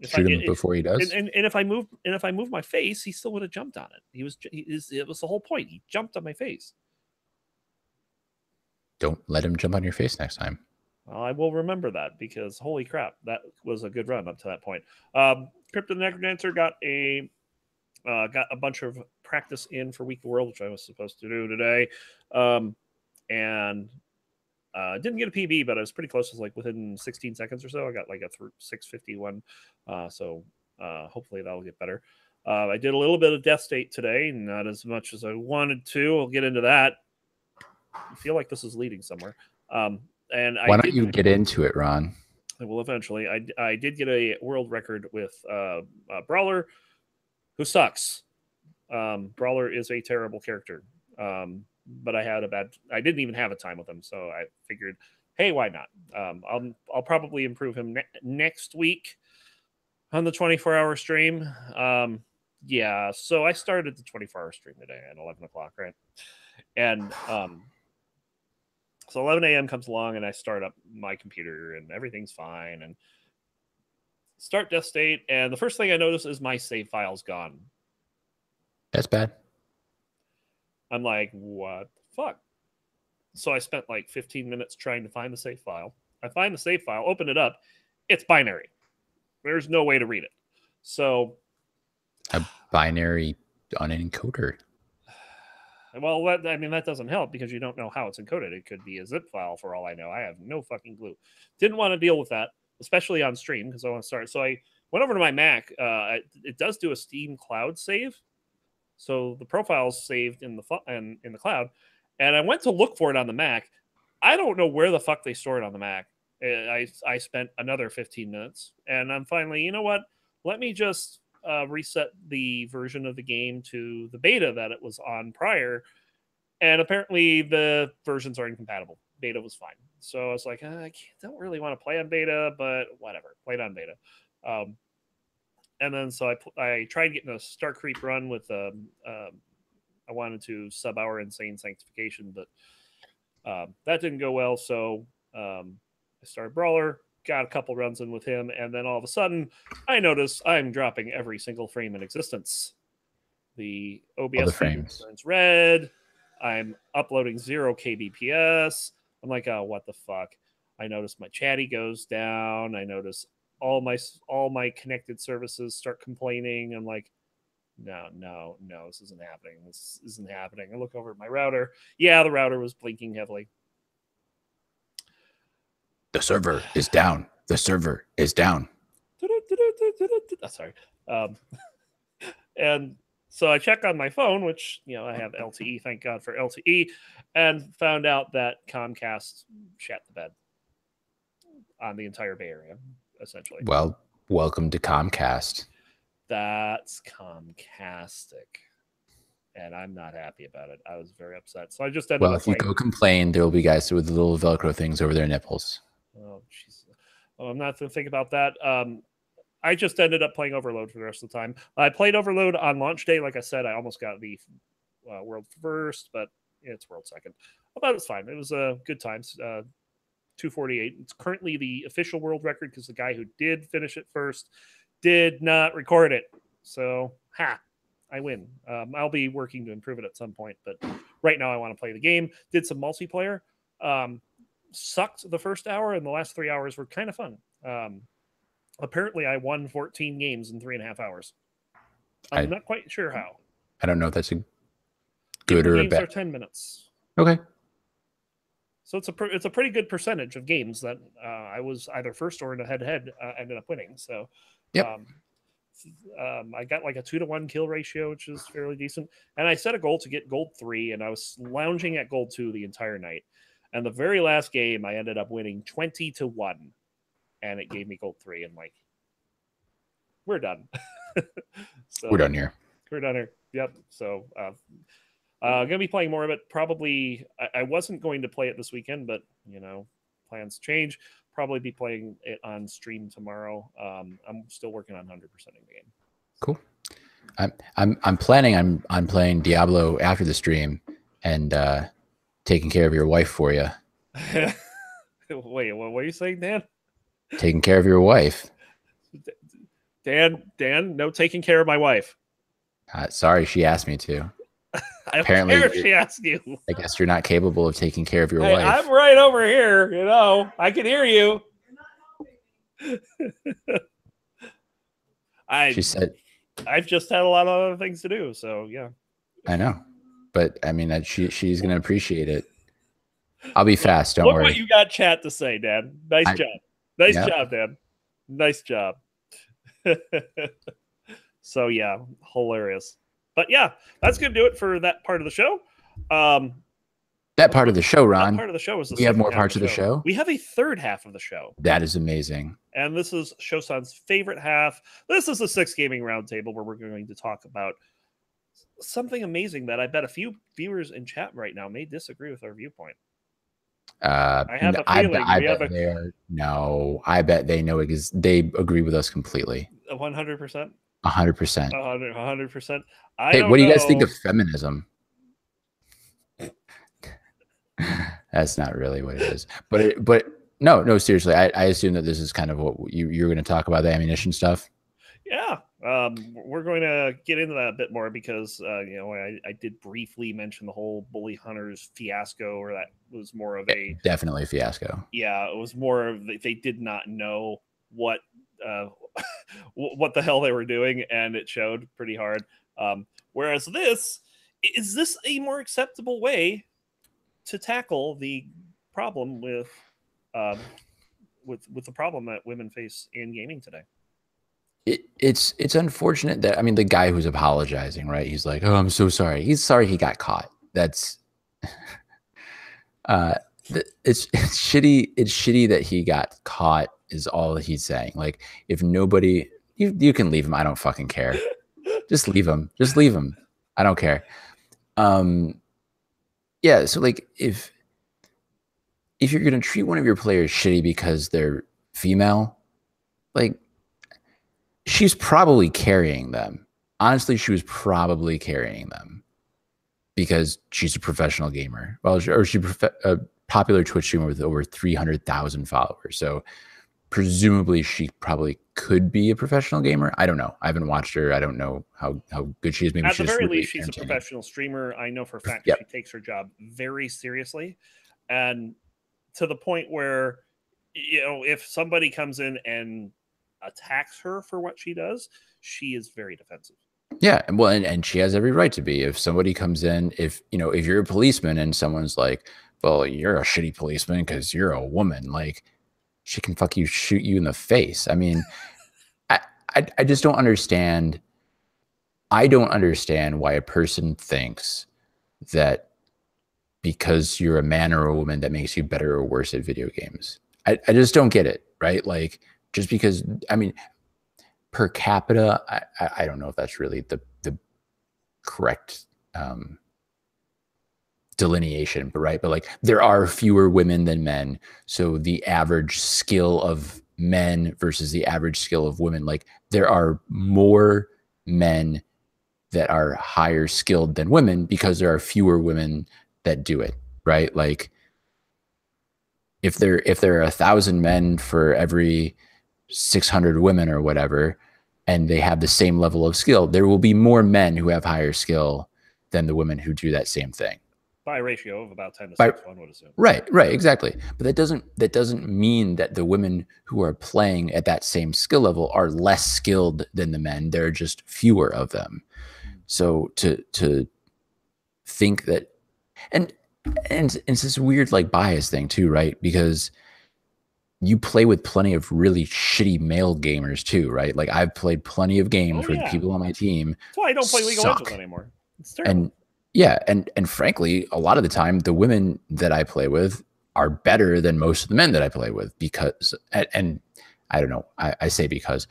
B: Shoot him before he does.
A: And if I move my face, he still would have jumped on it. It was the whole point. He jumped on my face.
B: Don't let him jump on your face next time.
A: Well, I will remember that because holy crap, that was a good run up to that point. Crypto Necrodancer got a bunch of practice in for Week of the World, which I was supposed to do today. And didn't get a PB, but I was pretty close. It was like within 16 seconds or so. I got like a 651. So hopefully that'll get better. I did a little bit of Death State today, not as much as I wanted to. I'll get into that. I feel like this is leading somewhere. And
B: why don't you get into it, Ron?
A: I will eventually. I did get a world record with Brawler. who sucks. Brawler is a terrible character. But I didn't even have a time with him, so I figured, hey, why not? I'll probably improve him next week on the 24-hour stream. Yeah, so I started the 24-hour stream today at 11 o'clock, right? And so 11 a.m. comes along, and I start up my computer, and everything's fine, and start Death State, and the first thing I notice is my save file's gone.
B: That's bad.
A: I'm like, what the fuck? So I spent like 15 minutes trying to find the save file. I find the save file, open it up. It's binary. There's no way to read it. So
B: a binary unencoder.
A: Well, that doesn't help because you don't know how it's encoded. It could be a zip file for all I know. I have no fucking clue. Didn't want to deal with that, especially on stream because I want to start. So I went over to my Mac. It does do a Steam cloud save. So the profile's saved in the cloud. And I went to look for it on the Mac. I don't know where the fuck they store it on the Mac. I spent another 15 minutes. And I'm finally, you know what? Let me just reset the version of the game to the beta that it was on prior. And apparently the versions are incompatible. Beta was fine. So I was like, I don't really want to play on beta, but whatever. Played on beta. And then so I tried getting a Star Creep run with I wanted to sub our Insane Sanctification, but that didn't go well. So I started Brawler, got a couple runs in with him, and then all of a sudden I notice I'm dropping every single frame in existence. The OBS
B: frames
A: turns red. I'm uploading 0 kbps. I'm like, oh, what the fuck? I notice my chatty goes down. I notice all my connected services start complaining. I'm like, no, this isn't happening. This isn't happening. I look over at my router. Yeah, the router was blinking heavily.
B: The server is down. The server is down.
A: Sorry. And so I check on my phone, which, I have LTE, thank God for LTE, and found out that Comcast shat the bed on the entire Bay Area, essentially.
B: Well, welcome to Comcast.
A: That's Comcastic. And I'm not happy about it. I was very upset. So I just ended up
B: if you go complain, there will be guys with little Velcro things over their nipples.
A: Oh, jeez. Oh, I'm not going to think about that. I just ended up playing Overload for the rest of the time. I played Overload on launch day. Like I said, I almost got the world first, but it's world second. I thought it was fine. It was good times. 248. It's currently the official world record because the guy who did finish it first did not record it. So, I win. I'll be working to improve it at some point, but right now I want to play the game. Did some multiplayer. Sucked the first hour, and the last 3 hours were kind of fun. Apparently, I won 14 games in 3.5 hours. I'm not quite sure how.
B: I don't know if that's a good or a bad.
A: Games are 10 minutes.
B: Okay.
A: So it's a pretty good percentage of games that I was either first or in a head-to-head ended up winning. So,
B: yep.
A: I got like a 2-to-1 kill ratio, which is fairly decent. And I set a goal to get gold 3, and I was lounging at gold 2 the entire night. And the very last game, I ended up winning 20-1, and it gave me gold 3. And like, we're done. So,
B: we're done here.
A: We're done here. Yep. So, I'm gonna be playing more of it. Probably, I wasn't going to play it this weekend, but plans change. Probably be playing it on stream tomorrow. I'm still working on 100%ing the game.
B: Cool. I'm planning on playing Diablo after the stream and taking care of your wife for you.
A: Wait, what are you saying, Dan?
B: Taking care of your wife.
A: Dan, no taking care of my wife.
B: Sorry, she asked me to.
A: Apparently, if she asked you.
B: I guess you're not capable of taking care of your wife.
A: I'm right over here. I can hear you.
B: She said,
A: I've just had a lot of other things to do. So, yeah.
B: I know. But, I mean, she's going to appreciate it. I'll be fast. Don't worry.
A: Look what you got chat to say, Dan. Nice job. Nice job, Dan. Nice job. So, yeah, hilarious. But yeah, that's going to do it for that part of the show.
B: That part of the show,
A: That
B: Ron.
A: part of the show is the
B: We have
A: second
B: more
A: half
B: parts of the show.
A: We have a third half of the show.
B: That is amazing.
A: And this is Shosan's favorite half. This is the 6 Gaming Roundtable, where we're going to talk about something amazing that I bet a few viewers in chat right now may disagree with our viewpoint. I have a feeling
B: I bet they know because they agree with us completely.
A: 100%.
B: 100%.
A: 100%.
B: Hey, what do you guys think of feminism? That's not really what it is, but no, seriously, I assume that this is kind of what you're going to talk about, the ammunition stuff.
A: Yeah, we're going to get into that a bit more because I did briefly mention the whole Bully Hunters fiasco, or that was more of a
B: definitely a fiasco.
A: Yeah, it was more of they did not know what what the hell they were doing, and it showed pretty hard. Whereas this is a more acceptable way to tackle the problem with the problem that women face in gaming today.
B: It's unfortunate that, I mean, the guy who's apologizing, right? He's like, "Oh, I'm so sorry." He's sorry he got caught. That's it's shitty. It's shitty that he got caught is all that he's saying. Like, if nobody, you can leave him. I don't fucking care. Just leave him. Just leave him. I don't care. Yeah. So like, if you're gonna treat one of your players shitty because they're female, like, she's probably carrying them. Honestly, she was probably carrying them because she's a professional gamer. Well, or she's a popular Twitch streamer with over 300,000 followers. So presumably she probably could be a professional gamer. I don't know. I haven't watched her. I don't know how good she is. Maybe
A: at the very least, she's a professional streamer. I know for a fact that she takes her job very seriously, and to the point where, if somebody comes in and attacks her for what she does, she is very defensive.
B: Yeah, well, and she has every right to be. If somebody comes in, if you're a policeman and someone's like, "Well, you're a shitty policeman because you're a woman," like, she can shoot you in the face. I mean, I just don't understand. I don't understand why a person thinks that because you're a man or a woman that makes you better or worse at video games. I just don't get it, right? Like, just because, I mean, per capita, I don't know if that's really the correct delineation, but right. But like, there are fewer women than men. So the average skill of men versus the average skill of women, like, there are more men that are higher skilled than women because there are fewer women that do it, right? Like, if there are 1,000 men for every 600 women or whatever, and they have the same level of skill, there will be more men who have higher skill than the women who do that same thing.
A: By a ratio of about 10 to 6, one would assume.
B: Right, exactly. But that doesn't mean that the women who are playing at that same skill level are less skilled than the men. There are just fewer of them. So to think that, and it's this weird like bias thing too, right? Because you play with plenty of really shitty male gamers too, right? Like, I've played plenty of games where the people on my team.
A: That's why I don't play League of Legends anymore. It's terrible.
B: And frankly, a lot of the time, the women that I play with are better than most of the men that I play with, because, and I don't know, I say because,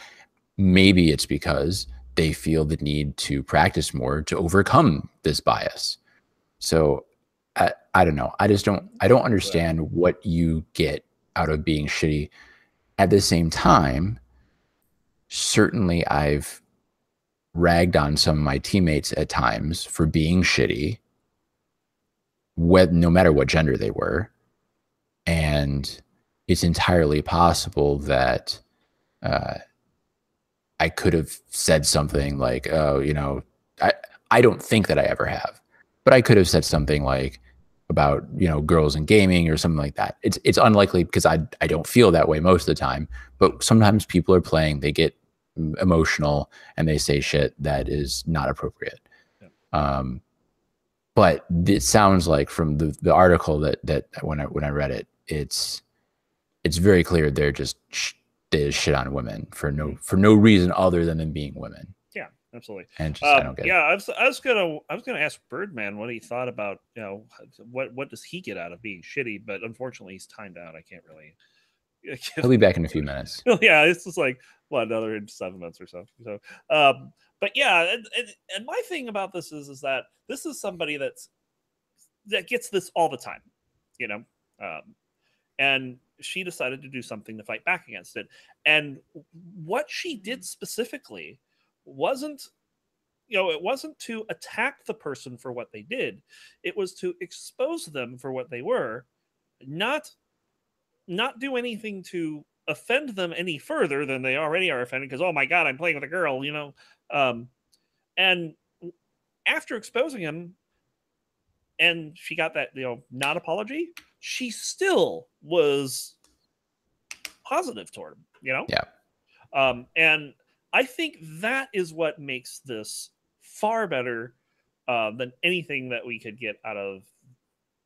B: maybe it's because they feel the need to practice more to overcome this bias. So I don't know. I don't understand what you get out of being shitty. At the same time, certainly I've ragged on some of my teammates at times for being shitty, no matter what gender they were. And it's entirely possible that I could have said something like, "Oh, I don't think that I ever have, but I could have said something like about, girls in gaming or something like that." It's unlikely because I don't feel that way most of the time, but sometimes people are playing, they get emotional and they say shit that is not appropriate. Yeah. But it sounds like from the article that when I read it, it's very clear they shit on women for no reason other than them being women.
A: Yeah, Absolutely.
B: And just I don't get
A: Yeah,
B: it.
A: I was gonna ask Birdman what he thought about, what does he get out of being shitty, but unfortunately he's timed out. I can't really
B: He'll be back in a few minutes.
A: yeah, it's just like what, another 7 months or so. So, but yeah, and my thing about this is that this is somebody that gets this all the time, you know, um, and she decided to do something to fight back against it. And what she did specifically wasn't, it wasn't to attack the person for what they did. It was to expose them for what they were, not do anything to offend them any further than they already are offended. Because, oh my god, I'm playing with a girl, um, and after exposing him, and she got that, not apology, she still was positive toward him,
B: Yeah.
A: and I think that is what makes this far better than anything that we could get out of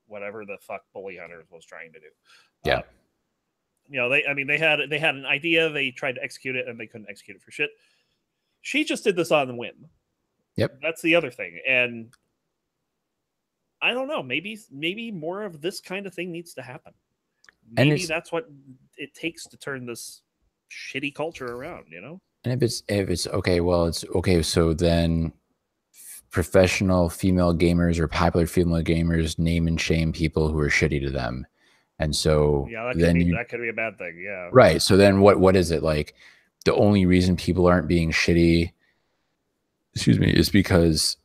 A: whatever the fuck Bully Hunters was trying to do.
B: Yeah.
A: They had an idea, they tried to execute it, and they couldn't execute it for shit. She just did this on the whim.
B: Yep.
A: That's the other thing, and I don't know. Maybe more of this kind of thing needs to happen. Maybe that's what it takes to turn this shitty culture around.
B: And if it's okay, well, it's okay. So then, professional female gamers or popular female gamers name and shame people who are shitty to them, and so
A: yeah, that could be a bad thing. Yeah,
B: right. So then, what is it like? The only reason people aren't being shitty, excuse me, is because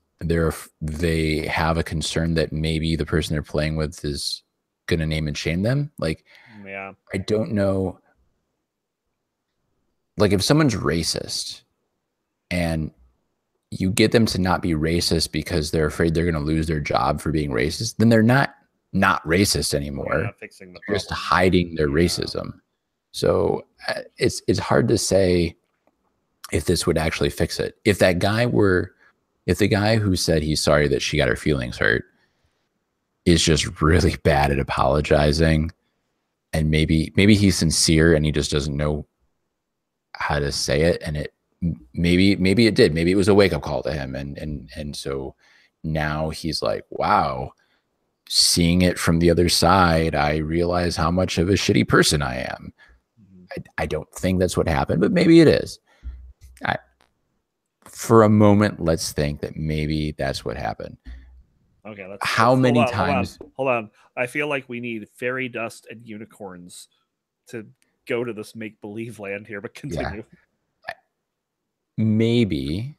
B: they have a concern that maybe the person they're playing with is going to name and shame them. Like,
A: yeah,
B: I don't know. Like, if someone's racist and you get them to not be racist because they're afraid they're going to lose their job for being racist, then they're not racist anymore.
A: You're not fixing the problem.
B: Just hiding their racism. So it's hard to say if this would actually fix it. If the guy who said he's sorry that she got her feelings hurt is just really bad at apologizing, and maybe he's sincere and he just doesn't know how to say it, and maybe it was a wake-up call to him, and so now he's like, wow, seeing it from the other side, I realize how much of a shitty person I am. I don't think that's what happened, but maybe it is. For a moment, let's think that maybe that's what happened.
A: Okay,
B: how many times?
A: Hold on. I feel like we need fairy dust and unicorns to go to this make-believe land here, but continue.
B: Yeah. Maybe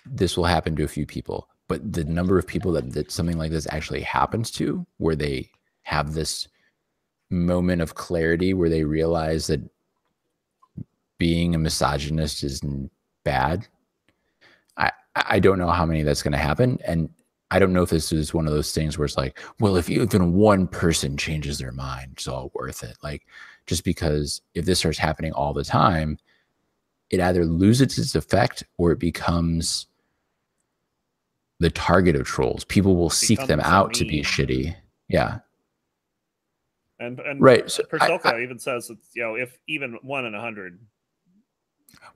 B: this will happen to a few people, but the number of people that something like this actually happens to, where they have this moment of clarity where they realize that being a misogynist is bad, I don't know how many that's going to happen. And I don't know if this is one of those things where it's like, well, if even one person changes their mind, it's all worth it. Like, just because if this starts happening all the time, it either loses its effect or it becomes the target of trolls. People will seek them out to be shitty. Yeah.
A: And
B: right. So
A: Perselka even says it's, if even 1 in 100.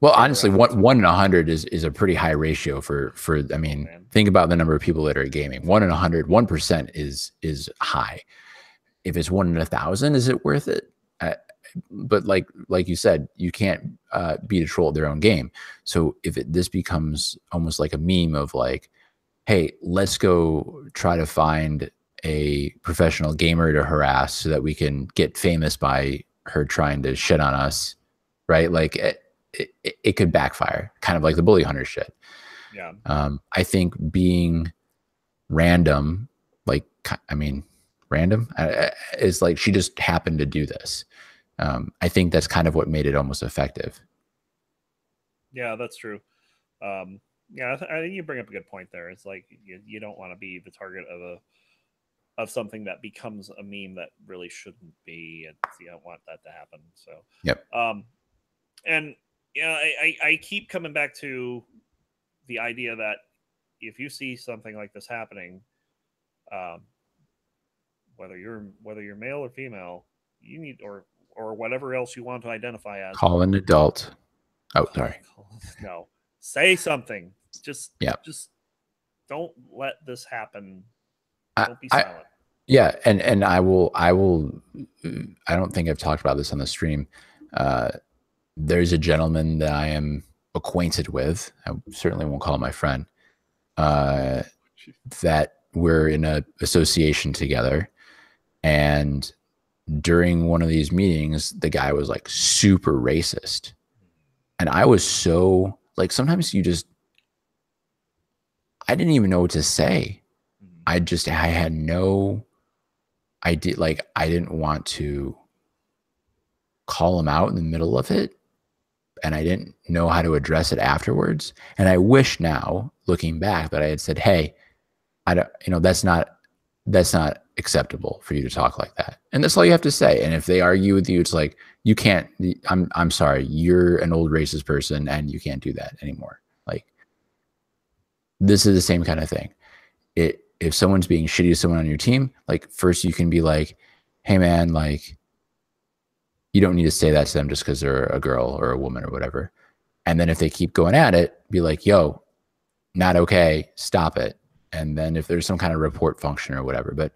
B: Well, honestly, 1 in 100 is a pretty high ratio for I mean, think about the number of people that are gaming. 1 in 100, 1% is high. If it's 1 in 1,000, is it worth it? But like you said, you can't beat a troll at their own game. So if this becomes almost like a meme of like, hey, let's go try to find a professional gamer to harass so that we can get famous by her trying to shit on us, right? Like it could backfire, kind of like the Bully Hunter shit.
A: Yeah.
B: I think being random, random is like she just happened to do this. I think that's kind of what made it almost effective.
A: Yeah, that's true. Yeah, I think you bring up a good point there. It's like you don't want to be the target of something that becomes a meme that really shouldn't be, and you don't want that to happen. So
B: yep.
A: And I keep coming back to the idea that if you see something like this happening, whether you're male or female, you need or whatever else you want to identify as,
B: call an adult. Oh, sorry.
A: No, say something. Just
B: Yeah.
A: just don't let this happen.
B: I,
A: Don't be
B: I,
A: silent.
B: yeah, and I will. I don't think I've talked about this on the stream. There's a gentleman that I am acquainted with. I certainly won't call him my friend. That we're in a association together, and during one of these meetings, the guy was like super racist, and I was so like, sometimes I didn't even know what to say. I had no idea. Like, I didn't want to call him out in the middle of it, and I didn't know how to address it afterwards. And I wish now, looking back, that I had said, "Hey, I don't, that's not acceptable for you to talk like that." And that's all you have to say. And if they argue with you, it's like, you can't. I'm sorry, you're an old racist person, and you can't do that anymore. Like, this is the same kind of thing. If someone's being shitty to someone on your team, like, first you can be like, "Hey man, like, you don't need to say that to them just because they're a girl or a woman or whatever." And then if they keep going at it, be like, "Yo, not okay, stop it." And then if there's some kind of report function or whatever, but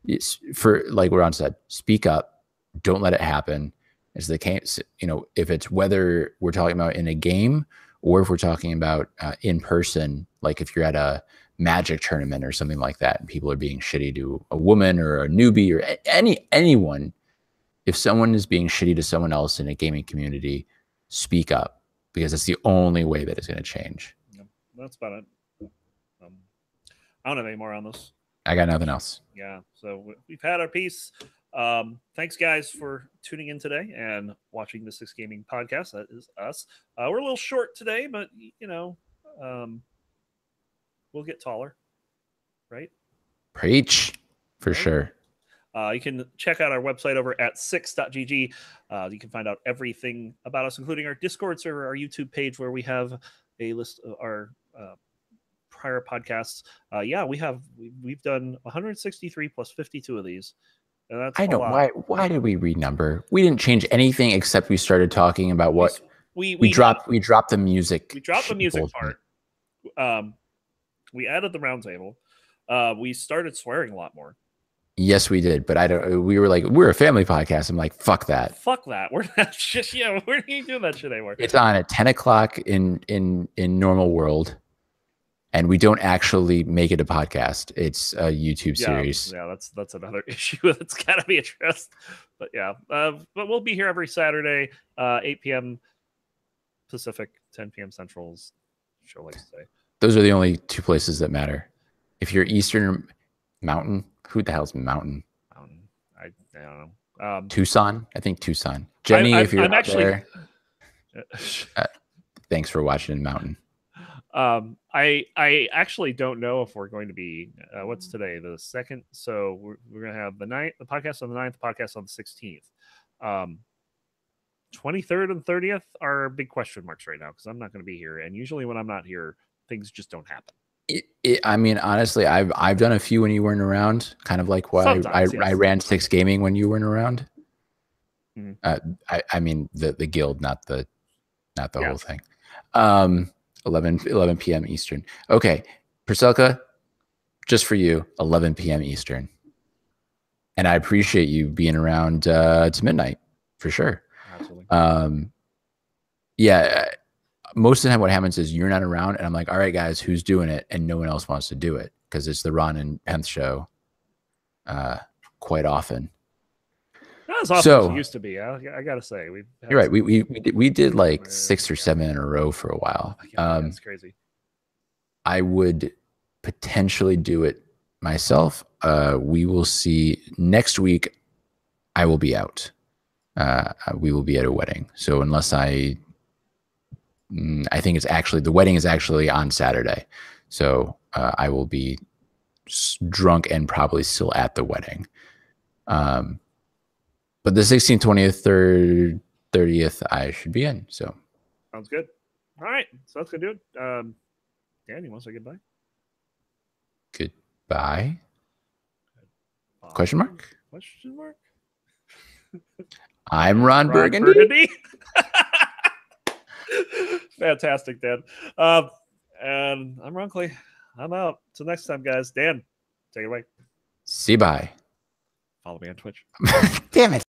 B: it's for, like Ron said, speak up, don't let it happen. As the case, if it's whether we're talking about in a game or if we're talking about in person, like if you're at a Magic tournament or something like that, and people are being shitty to a woman or a newbie or anyone, if someone is being shitty to someone else in a gaming community, speak up, because it's the only way that it's going to change.
A: Yeah, that's about it. I don't have any more on this.
B: I got nothing else.
A: Yeah, so we've had our piece. Thanks, guys, for tuning in today and watching the Six Gaming Podcast. That is us. We're a little short today, but we'll get taller, right?
B: Preach, for sure.
A: You can check out our website over at six.gg. You can find out everything about us, including our Discord server, our YouTube page, where we have a list of our prior podcasts. We've done 163 plus 52 of these. And that's
B: I don't. Why did we renumber? We didn't change anything except we started talking about what we dropped the music.
A: We dropped the music part. We added the roundtable. We started swearing a lot more.
B: Yes, we did, but we were like, we're a family podcast. I'm like, fuck that.
A: Fuck that. We're not just, we're not doing that shit anymore.
B: It's on at 10 o'clock in normal world, and we don't actually make it a podcast. It's a YouTube series.
A: Yeah, that's another issue that's got to be addressed. But yeah, but we'll be here every Saturday, 8 p.m. Pacific, 10 p.m. Central's show likes to say.
B: Those are the only two places that matter. If you're Eastern or Mountain, who the hell's Mountain?
A: I don't know.
B: Tucson? I think Tucson. Jenny, if you're there, thanks for watching Mountain.
A: I actually don't know if we're going to be what's today, the 2nd, so we're gonna have the podcast on the 9th, the podcast on the 16th. 23rd and 30th are big question marks right now because I'm not going to be here, and usually when I'm not here, things just don't happen.
B: I mean, honestly, I've done a few when you weren't around, kind of like why I ran Six Gaming when you weren't around. Mm-hmm. I mean the guild, not the whole thing. 11 p.m. Eastern. Okay, Priscilla, just for you, 11 p.m. Eastern. And I appreciate you being around to midnight for sure. Absolutely. Yeah. Most of the time what happens is you're not around and I'm like, all right, guys, who's doing it? And no one else wants to do it because it's the Ron and Pence show quite often.
A: Not as often as it used to be. I got to say.
B: You're right. We did like 6 or 7 in a row for a while.
A: That's crazy.
B: I would potentially do it myself. We will see. Next week, I will be out. We will be at a wedding. So unless I think it's actually, the wedding is actually on Saturday. So I will be drunk and probably still at the wedding. But the 16th, 20th, 30th, I should be in. So
A: sounds good. All right. So that's going to do it. Dan, you want to say goodbye?
B: Goodbye? Question mark?
A: Question mark?
B: I'm Ron Burgundy.
A: Fantastic, Dan. And I'm Runkley. I'm out. Till next time, guys. Dan, take it away.
B: See bye.
A: Follow me on Twitch.
B: Damn it.